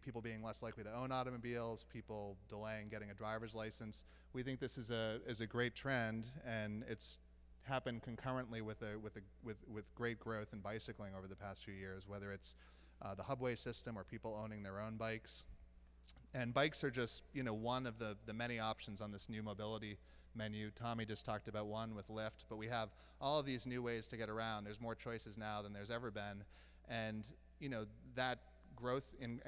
people being less likely to own automobiles, people delaying getting a driver's license. We think this is a great trend, and it's happened concurrently with great growth in bicycling over the past few years, whether it's the hubway system or people owning their own bikes. And bikes are just one of the many options on this new mobility menu. Tommy just talked about one with Lyft, but we have all of these new ways to get around. There's more choices now than there's ever been, and that growth in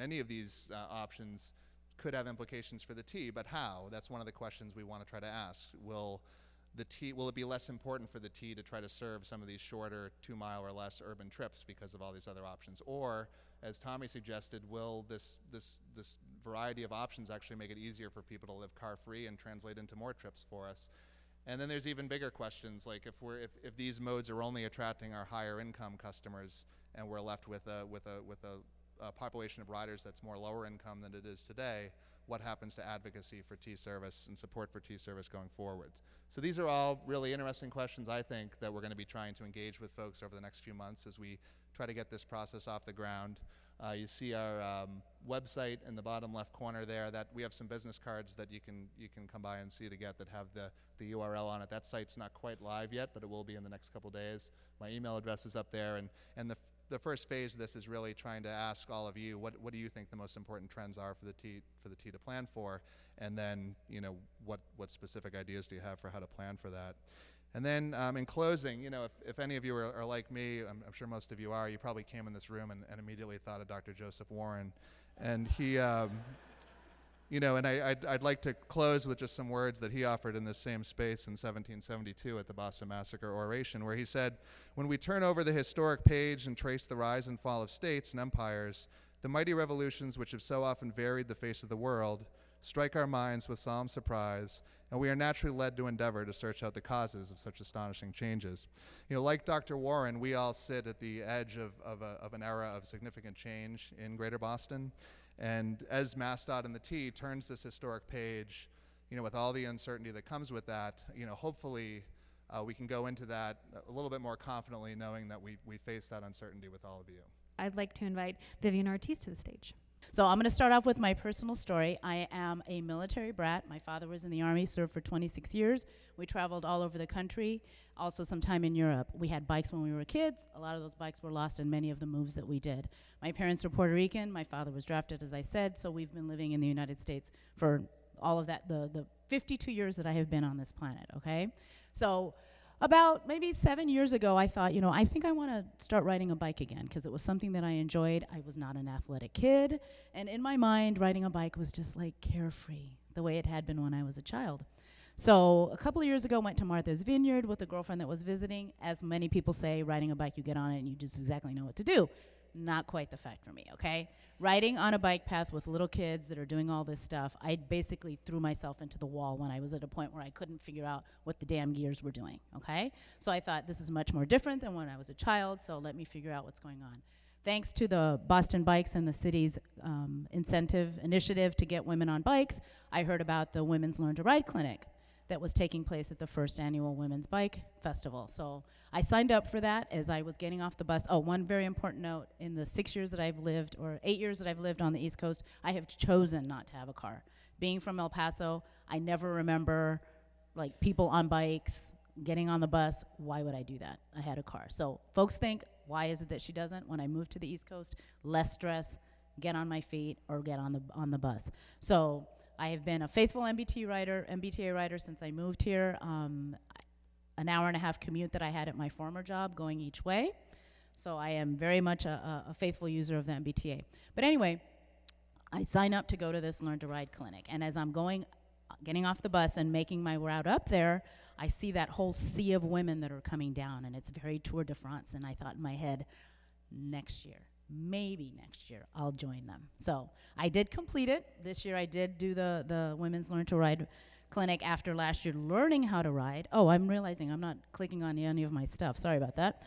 any of these options could have implications for the T, but how? That's one of the questions we want to try to ask. Will it be less important for the T to try to serve some of these shorter 2-mile or less urban trips because of all these other options? Or, as Tommy suggested, will this variety of options actually make it easier for people to live car-free and translate into more trips for us? And then there's even bigger questions, like if these modes are only attracting our higher income customers and we're left with a population of riders that's more lower income than it is today, what happens to advocacy for T-service and support for T-service going forward? So these are all really interesting questions, I think, that we're going to be trying to engage with folks over the next few months as we try to get this process off the ground. You see our website in the bottom left corner there, that we have some business cards that you can come by and see to get that have the URL on it. That site's not quite live yet, but it will be in the next couple days. My email address is up there, and the first phase of this is really trying to ask all of you, what do you think the most important trends are for the T to plan for, and then what specific ideas do you have for how to plan for that? And then in closing, if any of you are like me, I'm sure most of you are, you probably came in this room and immediately thought of Dr. Joseph Warren, and he and I'd like to close with just some words that he offered in this same space in 1772 at the Boston Massacre oration, where he said, "When we turn over the historic page and trace the rise and fall of states and empires, the mighty revolutions which have so often varied the face of the world strike our minds with solemn surprise, and we are naturally led to endeavor to search out the causes of such astonishing changes." Like Dr. Warren, we all sit at the edge of an era of significant change in Greater Boston. And as MassDOT and the T turns this historic page, with all the uncertainty that comes with that, hopefully we can go into that a little bit more confidently, knowing that we face that uncertainty with all of you. I'd like to invite Vivian Ortiz to the stage. So I'm going to start off with my personal story. I am a military brat. My father was in the Army, served for 26 years. We traveled all over the country, also some time in Europe. We had bikes when we were kids. A lot of those bikes were lost in many of the moves that we did. My parents were Puerto Rican. My father was drafted, as I said, so we've been living in the United States for all of that, the 52 years that I have been on this planet, okay? So about maybe 7 years ago, I thought, I think I want to start riding a bike again because it was something that I enjoyed. I was not an athletic kid, and in my mind, riding a bike was just like carefree, the way it had been when I was a child. So a couple of years ago, went to Martha's Vineyard with a girlfriend that was visiting. As many people say, riding a bike, you get on it and you just exactly know what to do. Not quite the fact for me, okay? Riding on a bike path with little kids that are doing all this stuff, I basically threw myself into the wall when I was at a point where I couldn't figure out what the damn gears were doing, okay? So I thought, this is much more different than when I was a child, so let me figure out what's going on. Thanks to the Boston Bikes and the city's initiative to get women on bikes, I heard about the Women's Learn to Ride Clinic that was taking place at the first annual Women's Bike Festival. So I signed up for that as I was getting off the bus. Oh, one very important note, in the 6 years that I've lived, or 8 years that I've lived on the East Coast, I have chosen not to have a car. Being from El Paso, I never remember people on bikes, getting on the bus. Why would I do that? I had a car. So folks think, why is it that she doesn't? When I moved to the East Coast, less stress, get on my feet, or get on the bus. So I have been a faithful MBTA rider since I moved here. An hour and a half commute that I had at my former job going each way. So I am very much a faithful user of the MBTA. But anyway, I sign up to go to this Learn to Ride clinic. And as I'm getting off the bus and making my route up there, I see that whole sea of women that are coming down, and it's very Tour de France. And I thought in my head, maybe next year, I'll join them. So I did complete it. This year I did do the Women's Learn to Ride clinic after last year learning how to ride. Oh, I'm realizing I'm not clicking on any of my stuff. Sorry about that.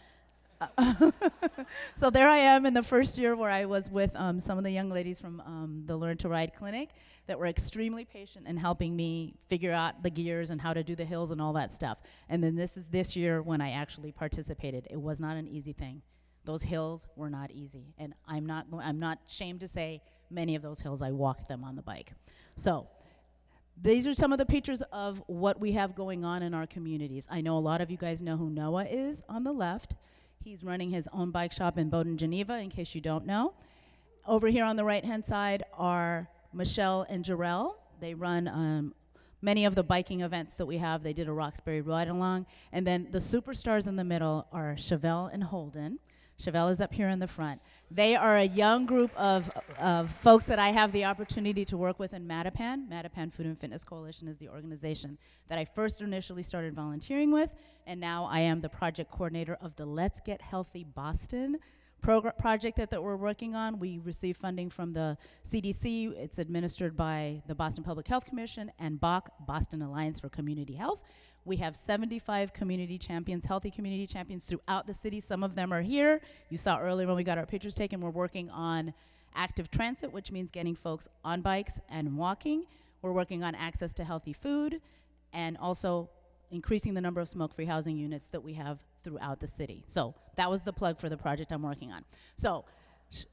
So there I am in the first year where I was with some of the young ladies from the Learn to Ride clinic that were extremely patient in helping me figure out the gears and how to do the hills and all that stuff. And then this is this year when I actually participated. It was not an easy thing. Those hills were not easy. And I'm not ashamed to say many of those hills I walked them on the bike. So these are some of the pictures of what we have going on in our communities. I know a lot of you guys know who Noah is on the left. He's running his own bike shop in Bowdoin, Geneva, in case you don't know. Over here on the right-hand side are Michelle and Jarrell. They run many of the biking events that we have. They did a Roxbury ride-along. And then the superstars in the middle are Chevelle and Holden. Chevelle is up here in the front. They are a young group of folks that I have the opportunity to work with in Mattapan. Mattapan Food and Fitness Coalition is the organization that I first initially started volunteering with, and now I am the project coordinator of the Let's Get Healthy Boston project that we're working on. We receive funding from the CDC. It's administered by the Boston Public Health Commission and BAC, Boston Alliance for Community Health. We have 75 community champions, healthy community champions throughout the city. Some of them are here. You saw earlier when we got our pictures taken, we're working on active transit, which means getting folks on bikes and walking. We're working on access to healthy food and also increasing the number of smoke-free housing units that we have throughout the city. So that was the plug for the project I'm working on. So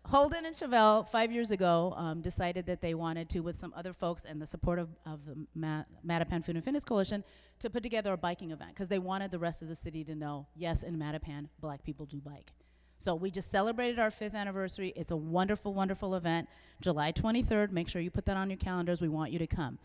Holden and Chevelle, 5 years ago, decided that they wanted to, with some other folks and the support of the Mattapan Food and Fitness Coalition, to put together a biking event because they wanted the rest of the city to know, yes, in Mattapan, Black people do bike. So we just celebrated our 5th anniversary. It's a wonderful, wonderful event. July 23rd, make sure you put that on your calendars. We want you to come.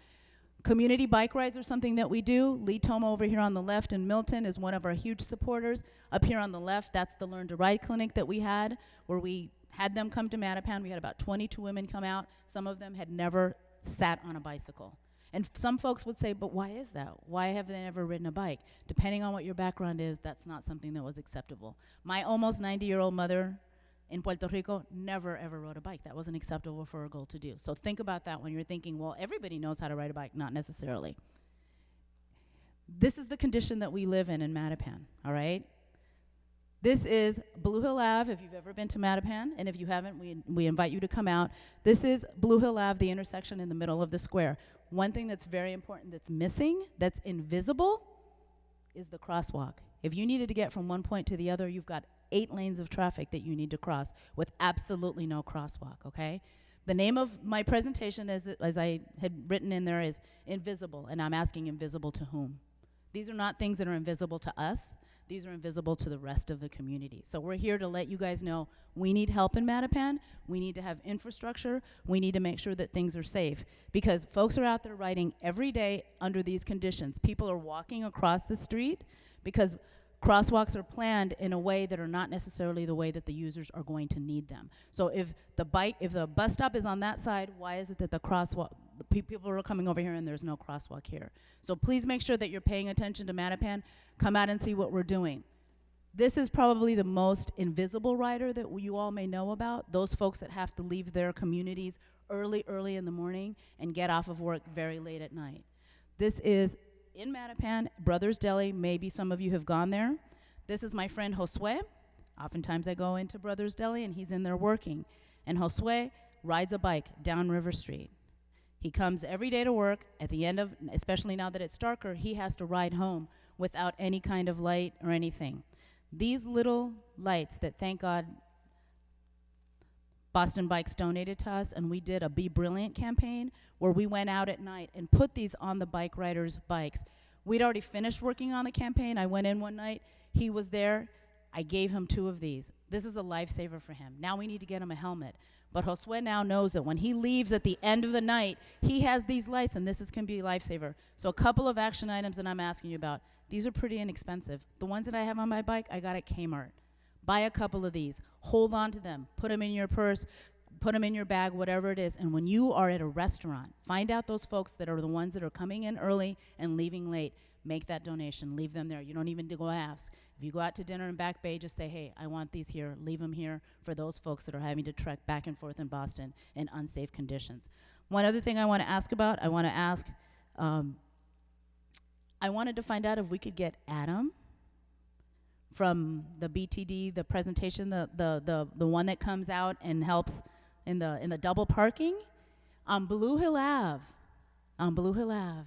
Community bike rides are something that we do. Lee Toma over here on the left in Milton is one of our huge supporters. Up here on the left, that's the Learn to Ride clinic that we had, where we had them come to Mattapan. We had about 22 women come out. Some of them had never sat on a bicycle. And some folks would say, but why is that? Why have they never ridden a bike? Depending on what your background is, that's not something that was acceptable. My almost 90-year-old mother in Puerto Rico never ever rode a bike. That wasn't acceptable for a girl to do. So think about that when you're thinking, well, everybody knows how to ride a bike. Not necessarily. This is the condition that we live in Mattapan, all right? This is Blue Hill Ave, if you've ever been to Mattapan, and if you haven't, we invite you to come out. This is Blue Hill Ave, the intersection in the middle of the square. One thing that's very important that's missing, that's invisible, is the crosswalk. If you needed to get from one point to the other, you've got 8 lanes of traffic that you need to cross with absolutely no crosswalk, okay? The name of my presentation, as I had written in there, is Invisible, and I'm asking invisible to whom? These are not things that are invisible to us. These are invisible to the rest of the community. So we're here to let you guys know we need help in Mattapan. We need to have infrastructure. We need to make sure that things are safe because folks are out there riding every day under these conditions. People are walking across the street because crosswalks are planned in a way that are not necessarily the way that the users are going to need them. So if the bus stop is on that side, why is it that the crosswalk, people are coming over here and there's no crosswalk here? So please make sure that you're paying attention to Mattapan. Come out and see what we're doing. This is probably the most invisible rider that you all may know about, those folks that have to leave their communities early in the morning and get off of work very late at night. This is in Mattapan, Brothers Deli. Maybe some of you have gone there. This is my friend Josue. Oftentimes I go into Brothers Deli and he's in there working. And Josue rides a bike down River Street. He comes every day to work. At the end of, especially now that it's darker, he has to ride home without any kind of light or anything. These little lights that, thank God, Boston Bikes donated to us, and we did a Be Brilliant campaign where we went out at night and put these on the bike riders' bikes. We'd already finished working on the campaign. I went in one night. He was there. I gave him 2 of these. This is a lifesaver for him. Now we need to get him a helmet. But Josue now knows that when he leaves at the end of the night, he has these lights, and this can be a lifesaver. So a couple of action items that I'm asking you about. These are pretty inexpensive. The ones that I have on my bike, I got at Kmart. Buy a couple of these. Hold on to them. Put them in your purse. Put them in your bag, whatever it is. And when you are at a restaurant, find out those folks that are the ones that are coming in early and leaving late. Make that donation. Leave them there. You don't even need to go ask. If you go out to dinner in Back Bay, just say, hey, I want these here. Leave them here for those folks that are having to trek back and forth in Boston in unsafe conditions. One other thing I want to ask about, I want to ask I wanted to find out if we could get Adam from the BTD, the presentation, the one that comes out and helps in the double parking on Blue Hill Ave. On Blue Hill Ave.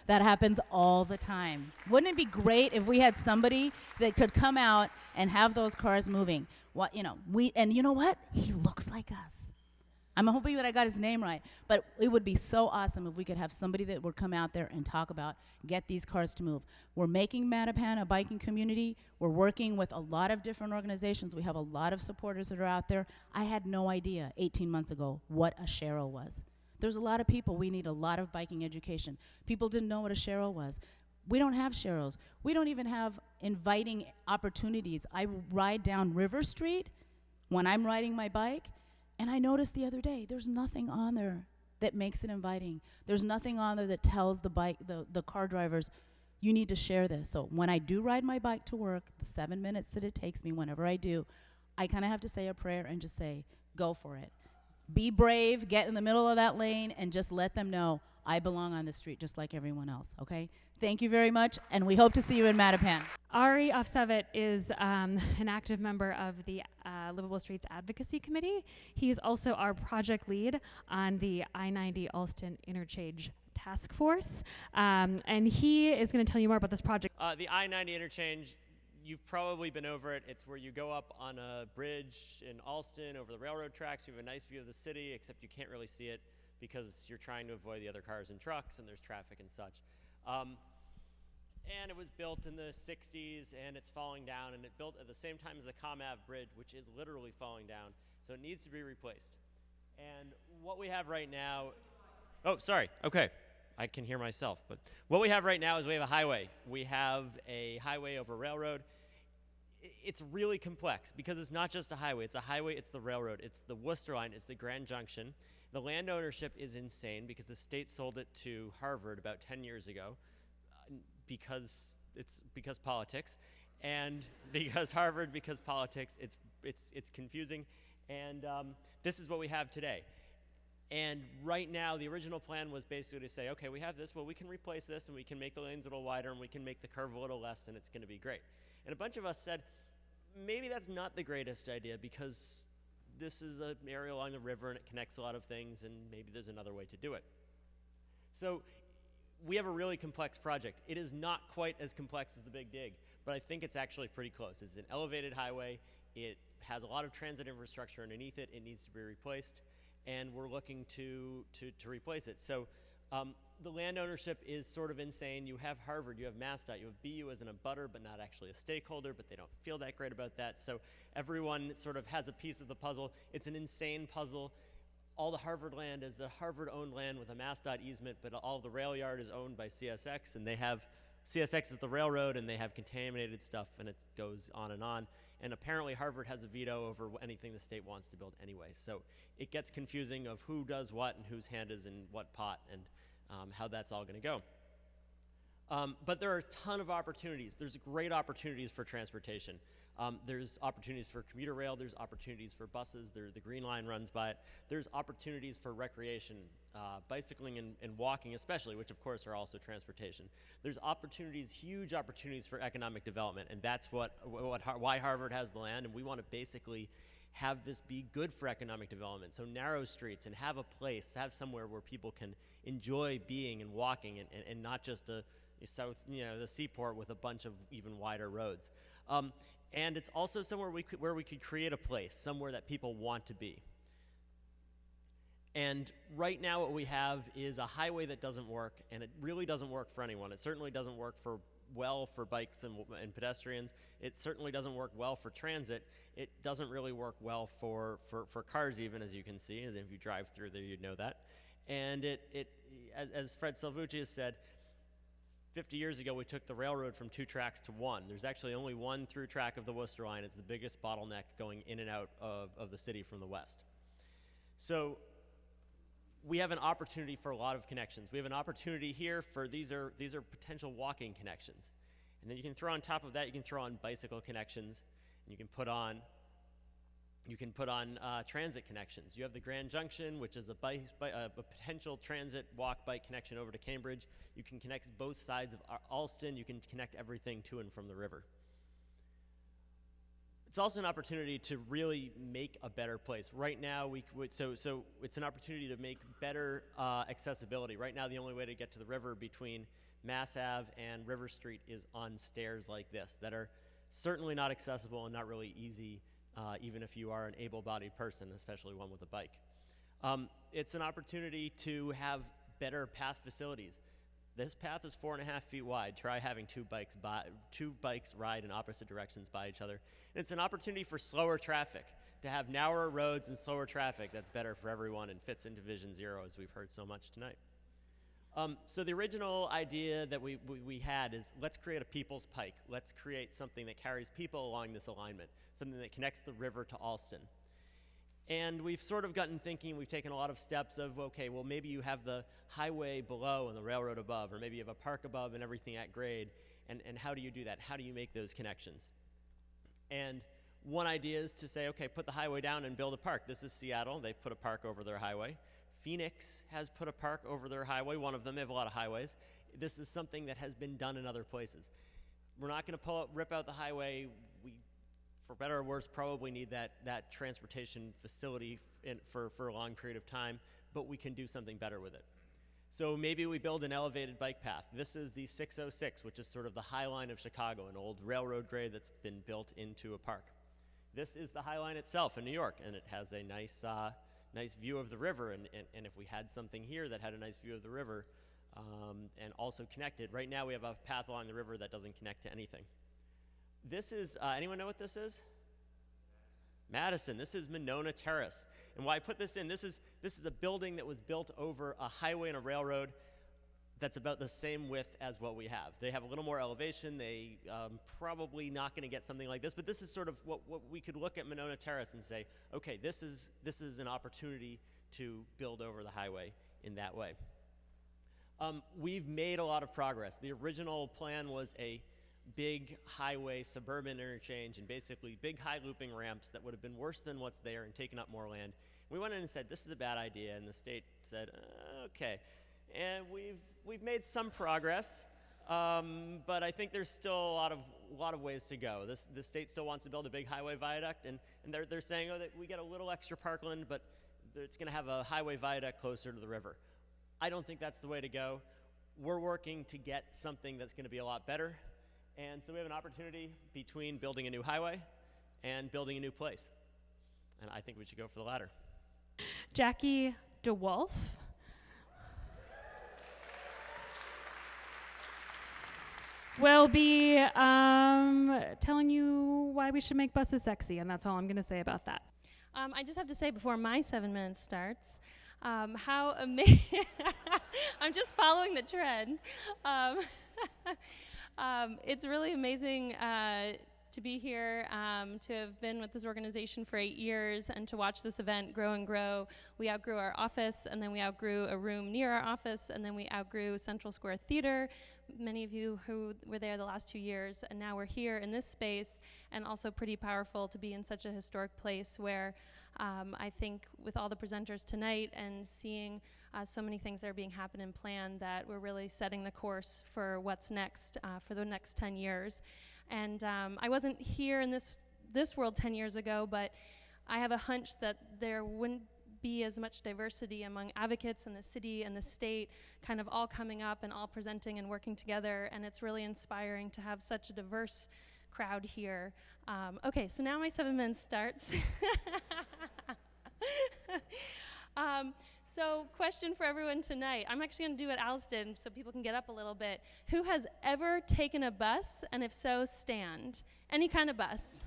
That happens all the time. Wouldn't it be great if we had somebody that could come out and have those cars moving? What, you know, and you know what? He looks like us. I'm hoping that I got his name right, but it would be so awesome if we could have somebody that would come out there and talk about, get these cars to move. We're making Mattapan a biking community. We're working with a lot of different organizations. We have a lot of supporters that are out there. I had no idea 18 months ago what a Cheryl was. There's a lot of people. We need a lot of biking education. People didn't know what a Cheryl was. We don't have Cheryls. We don't even have inviting opportunities. I ride down River Street when I'm riding my bike, and I noticed the other day, there's nothing on there that makes it inviting. There's nothing on there that tells the car drivers, you need to share this. So when I do ride my bike to work, the 7 minutes that it takes me whenever I do, I kind of have to say a prayer and just say, go for it. Be brave, get in the middle of that lane, and just let them know I belong on the street just like everyone else, okay? Thank you very much, and we hope to see you in Mattapan. Ari Ofsevet is an active member of the Livable Streets Advocacy Committee. He is also our project lead on the I-90 Alston Interchange Task Force, and he is going to tell you more about this project. The I-90 interchange, you've probably been over it. It's where you go up on a bridge in Alston over the railroad tracks. You have a nice view of the city, except you can't really see it because you're trying to avoid the other cars and trucks, and there's traffic and such. And it was built in the 60s, and it's falling down, and it built at the same time as the Ave Bridge, which is literally falling down, so it needs to be replaced. And what we have right now, oh, sorry, okay, I can hear myself, but what we have right now is we have a highway. We have a highway over railroad. It's really complex because it's not just a highway, it's the railroad, it's the Worcester line, it's the Grand Junction. The land ownership is insane because the state sold it to Harvard about 10 years ago. Because politics, and because Harvard, because politics, it's confusing, and this is what we have today. And right now, the original plan was basically to say, okay, we have this, well, we can replace this, and we can make the lanes a little wider, and we can make the curve a little less, and it's going to be great. And a bunch of us said, maybe that's not the greatest idea because this is an area along the river, and it connects a lot of things, and maybe there's another way to do it. So we have a really complex project. It is not quite as complex as the Big Dig, but I think it's actually pretty close. It's an elevated highway. It has a lot of transit infrastructure underneath it. It needs to be replaced, and we're looking to replace it. So the land ownership is sort of insane. You have Harvard, you have MassDOT, you have BU as an abutter, but not actually a stakeholder, but they don't feel that great about that. So everyone sort of has a piece of the puzzle. It's an insane puzzle. All the Harvard land is a Harvard-owned land with a MassDOT easement, but all the rail yard is owned by CSX, and they have, CSX is the railroad, and they have contaminated stuff, and it goes on. And apparently Harvard has a veto over anything the state wants to build anyway. So it gets confusing of who does what and whose hand is in what pot and how that's all gonna go. But there are a ton of opportunities. There's great opportunities for transportation. There's opportunities for commuter rail, there's opportunities for buses, the Green Line runs by it. There's opportunities for recreation, bicycling and walking especially, which of course are also transportation. There's opportunities, huge opportunities for economic development, and that's why Harvard has the land, and we want to basically have this be good for economic development. So narrow streets and have a place, have somewhere where people can enjoy being and walking and not just the seaport with a bunch of even wider roads. And it's also somewhere where we could create a place, somewhere that people want to be. And right now what we have is a highway that doesn't work, and it really doesn't work for anyone. It certainly doesn't work well for bikes and pedestrians. It certainly doesn't work well for transit. It doesn't really work well for cars even, as you can see. And if you drive through there, you'd know that. And as Fred Salvucci has said, 50 years ago, we took the railroad from 2 tracks to 1. There's actually only 1 through track of the Worcester line. It's the biggest bottleneck going in and out of the city from the west. So we have an opportunity for a lot of connections. We have an opportunity here for these are potential walking connections. And then you can throw on top of that, you can throw on bicycle connections, and you can put on You can put on transit connections. You have the Grand Junction, which is a potential transit walk-bike connection over to Cambridge. You can connect both sides of Alston. You can connect everything to and from the river. It's also an opportunity to really make a better place. Right now, so it's an opportunity to make better accessibility. Right now, the only way to get to the river between Mass Ave and River Street is on stairs like this that are certainly not accessible and not really easy, even if you are an able-bodied person, especially one with a bike. It's an opportunity to have better path facilities. This path is 4.5 feet wide. Try having two bikes ride in opposite directions by each other. And it's an opportunity for slower traffic, to have narrower roads and slower traffic that's better for everyone and fits into Vision Zero, as we've heard so much tonight. So the original idea that we had is, let's create a people's pike. Let's create something that carries people along this alignment, something that connects the river to Alston. And we've sort of gotten thinking, we've taken a lot of steps of, okay, well, maybe you have the highway below and the railroad above, or maybe you have a park above and everything at grade, and how do you do that? How do you make those connections? And one idea is to say, okay, put the highway down and build a park. This is Seattle. They put a park over their highway. Phoenix has put a park over their highway. One of them, they have a lot of highways. This is something that has been done in other places. We're not going to rip out the highway. We, for better or worse, probably need that transportation facility for a long period of time, but we can do something better with it. So maybe we build an elevated bike path. This is the 606, which is sort of the High Line of Chicago, an old railroad grade that's been built into a park. This is the High Line itself in New York, and it has a nice view of the river, and if we had something here that had a nice view of the river and also connected. Right now we have a path along the river that doesn't connect to anything. This is, anyone know what this is? Madison. This is Monona Terrace. And why I put this in, this is a building that was built over a highway and a railroad that's about the same width as what we have. They have a little more elevation. They probably not going to get something like this, but this is sort of what we could look at Monona Terrace and say, okay, this is an opportunity to build over the highway in that way. We've made a lot of progress. The original plan was a big highway suburban interchange and basically big high looping ramps that would have been worse than what's there and taken up more land. We went in and said, this is a bad idea, and the state said, okay. And we've made some progress, but I think there's still a lot of ways to go. The state still wants to build a big highway viaduct, and they're saying, oh, that we get a little extra parkland, but it's going to have a highway viaduct closer to the river. I don't think that's the way to go. We're working to get something that's going to be a lot better, and so we have an opportunity between building a new highway and building a new place, and I think we should go for the latter. Jackie DeWolf. Will be telling you why we should make buses sexy, and that's all I'm going to say about that. I just have to say before my 7 minutes starts, how amazing. I'm just following the trend. It's really amazing to be here, to have been with this organization for 8 years and to watch this event grow and grow. We outgrew our office, and then we outgrew a room near our office, and then we outgrew Central Square Theater. Many of you who were there the last 2 years, and now we're here in this space, and also pretty powerful to be in such a historic place where I think with all the presenters tonight and seeing so many things that are being happened and planned, that we're really setting the course for what's next for the next 10 years. And I wasn't here in this world 10 years ago, but I have a hunch that there wouldn't be as much diversity among advocates in the city and the state kind of all coming up and all presenting and working together, and it's really inspiring to have such a diverse crowd here. Okay, so now my 7 minutes starts. So question for everyone tonight. I'm actually going to do what Alice did so people can get up a little bit. Who has ever taken a bus, and if so, stand? Any kind of bus.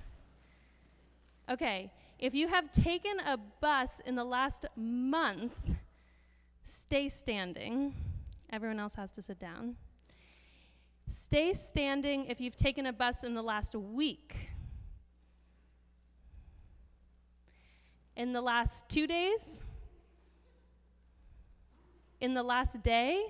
Okay, if you have taken a bus in the last month, stay standing. Everyone else has to sit down. Stay standing if you've taken a bus in the last week. In the last 2 days? In the last day?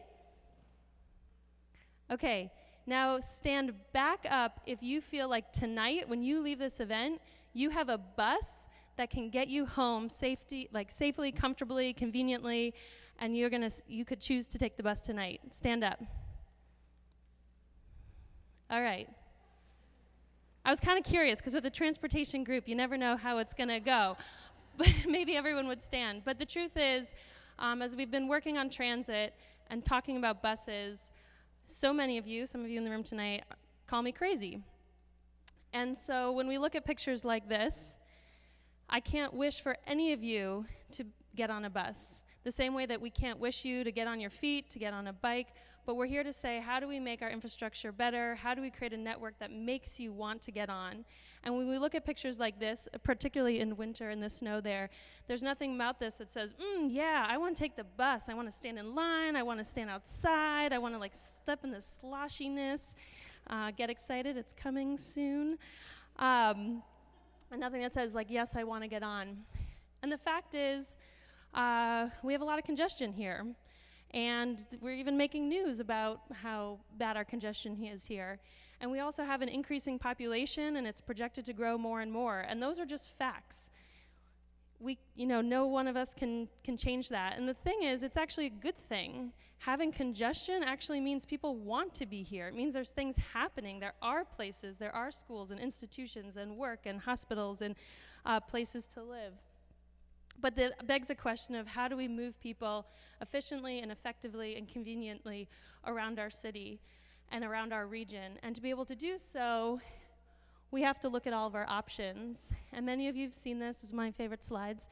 Okay, now stand back up if you feel like tonight, when you leave this event, you have a bus that can get you home safely, comfortably, conveniently, and you could choose to take the bus tonight. Stand up. All right. I was kind of curious because with a transportation group, you never know how it's going to go. But maybe everyone would stand. But the truth is, as we've been working on transit and talking about buses, so many of you, some of you in the room tonight, call me crazy. And so when we look at pictures like this, I can't wish for any of you to get on a bus. The same way that we can't wish you to get on your feet, to get on a bike, but we're here to say, how do we make our infrastructure better? How do we create a network that makes you want to get on? And when we look at pictures like this, particularly in winter and the snow there's nothing about this that says, yeah, I want to take the bus. I want to stand in line. I want to stand outside. I want to step in the sloshiness. Get excited, it's coming soon. And nothing that says yes, I want to get on. And the fact is, we have a lot of congestion here. And we're even making news about how bad our congestion is here. And we also have an increasing population, and it's projected to grow more and more. And those are just facts. No one of us can change that. And the thing is, it's actually a good thing. Having congestion actually means people want to be here. It means there's things happening. There are places, there are schools and institutions and work and hospitals and places to live. But that begs the question of how do we move people efficiently and effectively and conveniently around our city and around our region. And to be able to do so, we have to look at all of our options. And many of you have seen this, is my favorite slides,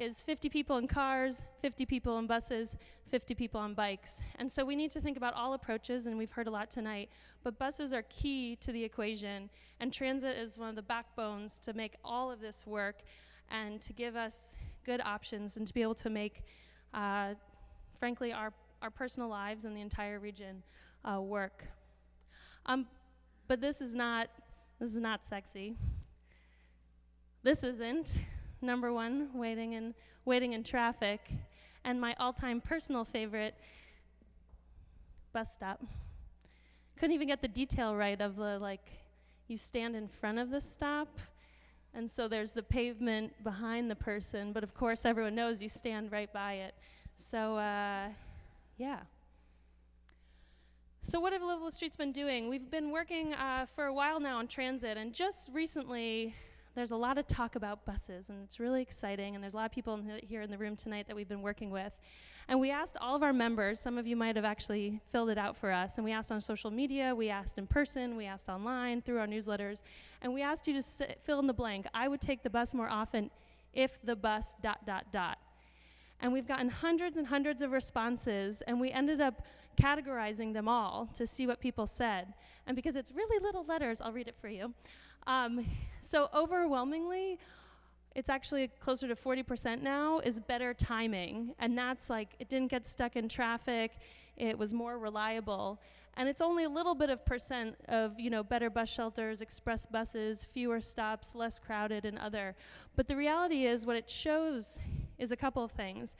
is 50 people in cars, 50 people in buses, 50 people on bikes. And so we need to think about all approaches, and we've heard a lot tonight, but buses are key to the equation, and transit is one of the backbones to make all of this work and to give us good options and to be able to make, frankly, our personal lives and the entire region work. But this is not sexy. This isn't. Number one, waiting in traffic. And my all-time personal favorite, bus stop. Couldn't even get the detail right of you stand in front of the stop, and so there's the pavement behind the person, but of course everyone knows you stand right by it. So, yeah. So what have Livable Streets been doing? We've been working for a while now on transit, and just recently there's a lot of talk about buses, and it's really exciting, and there's a lot of people here in the room tonight that we've been working with. And we asked all of our members, some of you might have actually filled it out for us, and we asked on social media, we asked in person, we asked online, through our newsletters, and we asked you to fill in the blank. I would take the bus more often if the bus ... And we've gotten hundreds and hundreds of responses, and we ended up categorizing them all to see what people said. And because it's really little letters, I'll read it for you. So overwhelmingly, it's actually closer to 40% now, is better timing. And that's it didn't get stuck in traffic, it was more reliable. And it's only a little bit of percent of, better bus shelters, express buses, fewer stops, less crowded and other. But the reality is what it shows is a couple of things.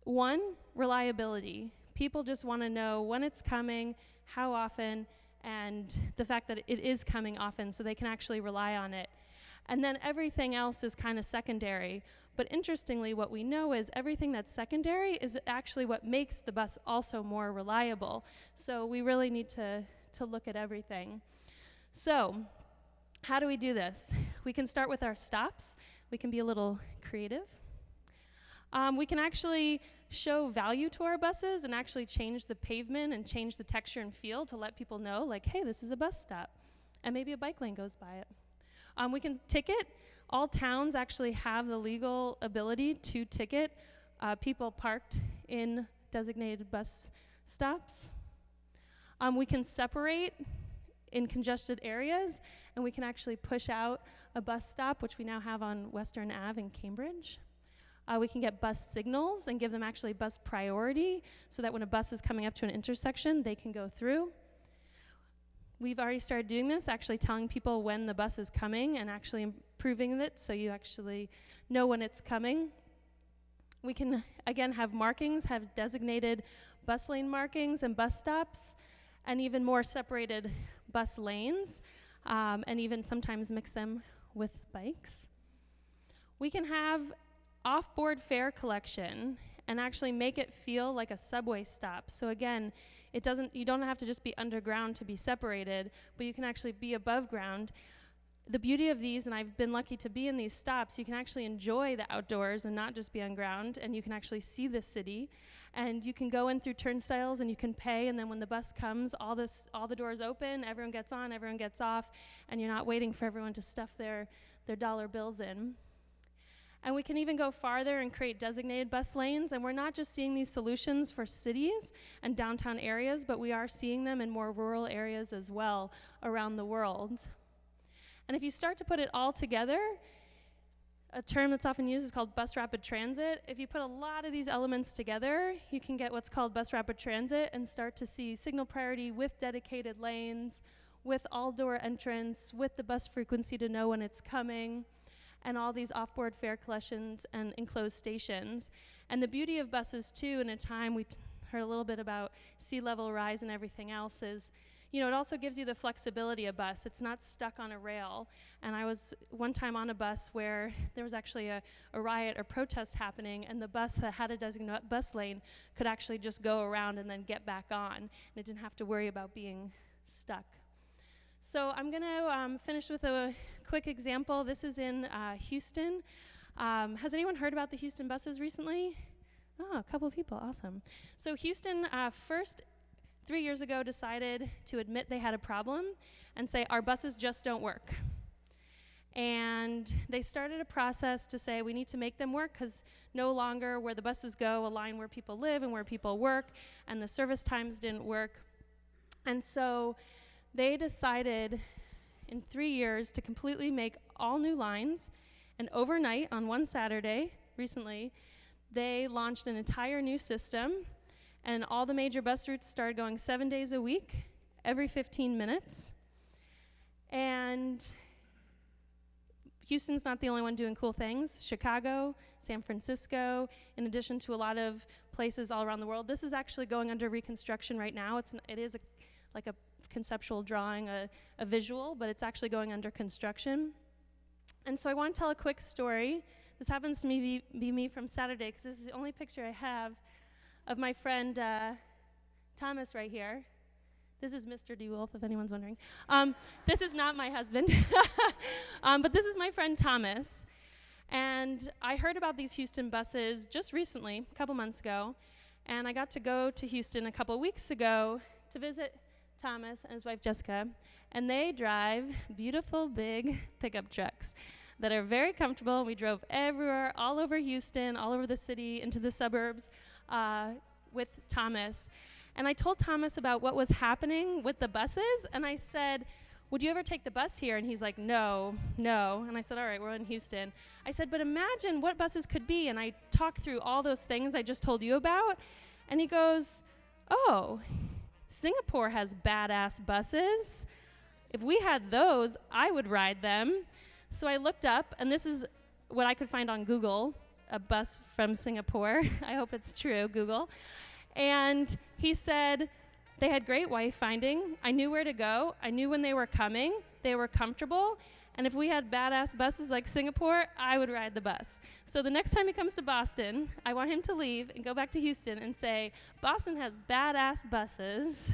One, reliability. People just want to know when it's coming, how often, and the fact that it is coming often so they can actually rely on it. And then everything else is kind of secondary. But interestingly, what we know is everything that's secondary is actually what makes the bus also more reliable. So we really need to look at everything. So how do we do this? We can start with our stops. We can be a little creative. We can actually show value to our buses and actually change the pavement and change the texture and feel to let people know, hey, this is a bus stop. And maybe a bike lane goes by it. We can ticket. All towns actually have the legal ability to ticket people parked in designated bus stops. We can separate in congested areas, and we can actually push out a bus stop, which we now have on Western Ave in Cambridge. We can get bus signals and give them actually bus priority so that when a bus is coming up to an intersection, they can go through. We've already started doing this, actually telling people when the bus is coming and actually improving it so you actually know when it's coming. We can, again, have markings, have designated bus lane markings and bus stops, and even more separated bus lanes, and even sometimes mix them with bikes. We can have off-board fare collection and actually make it feel like a subway stop. So again, you don't have to just be underground to be separated, but you can actually be above ground. The beauty of these, and I've been lucky to be in these stops, you can actually enjoy the outdoors and not just be on ground, and you can actually see the city. And you can go in through turnstiles and you can pay, and then when the bus comes, all the doors open, everyone gets on, everyone gets off, and you're not waiting for everyone to stuff their dollar bills in. And we can even go farther and create designated bus lanes, and we're not just seeing these solutions for cities and downtown areas, but we are seeing them in more rural areas as well around the world. And if you start to put it all together, a term that's often used is called bus rapid transit. If you put a lot of these elements together, you can get what's called bus rapid transit and start to see signal priority with dedicated lanes, with all-door entrance, with the bus frequency to know when it's coming, and all these off-board fare collections and enclosed stations. And the beauty of buses, too, in a time we heard a little bit about sea level rise and everything else is, it also gives you the flexibility of bus. It's not stuck on a rail. And I was one time on a bus where there was actually a riot or protest happening, and the bus that had a designated bus lane could actually just go around and then get back on. And it didn't have to worry about being stuck. So I'm going to finish with a quick example. This is in Houston. Has anyone heard about the Houston buses recently? Oh, a couple of people. Awesome. So Houston first 3 years ago decided to admit they had a problem and say, our buses just don't work. And they started a process to say we need to make them work because no longer where the buses go align where people live and where people work, and the service times didn't work. And so they decided in 3 years to completely make all new lines, and overnight on one Saturday recently, they launched an entire new system, and all the major bus routes started going 7 days a week, every 15 minutes. And Houston's not the only one doing cool things. Chicago, San Francisco, in addition to a lot of places all around the world. This is actually going under reconstruction right now. It is like a conceptual drawing, a visual, but it's actually going under construction. And so I want to tell a quick story. This happens to be me from Saturday, because this is the only picture I have of my friend Thomas right here. This is Mr. DeWolf, if anyone's wondering. This is not my husband, but this is my friend Thomas. And I heard about these Houston buses just recently, a couple months ago, and I got to go to Houston a couple weeks ago to visit Thomas and his wife Jessica, and they drive beautiful big pickup trucks that are very comfortable. We drove everywhere, all over Houston, all over the city, into the suburbs with Thomas. And I told Thomas about what was happening with the buses, and I said, would you ever take the bus here? And he's like, no. And I said, all right, we're in Houston. I said, but imagine what buses could be. And I talked through all those things I just told you about, and he goes, oh, Singapore has badass buses. If we had those, I would ride them. So I looked up, and this is what I could find on Google, a bus from Singapore. I hope it's true, Google. And he said they had great wayfinding. I knew where to go. I knew when they were coming. They were comfortable. And if we had badass buses like Singapore, I would ride the bus. So the next time he comes to Boston, I want him to leave and go back to Houston and say, Boston has badass buses.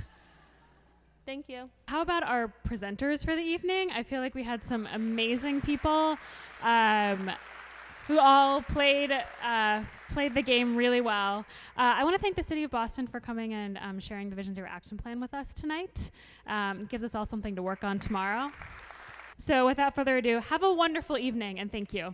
Thank you. How about our presenters for the evening? I feel like we had some amazing people who all played the game really well. I want to thank the City of Boston for coming and sharing the Vision Zero Action Plan with us tonight. It gives us all something to work on tomorrow. So without further ado, have a wonderful evening, and thank you.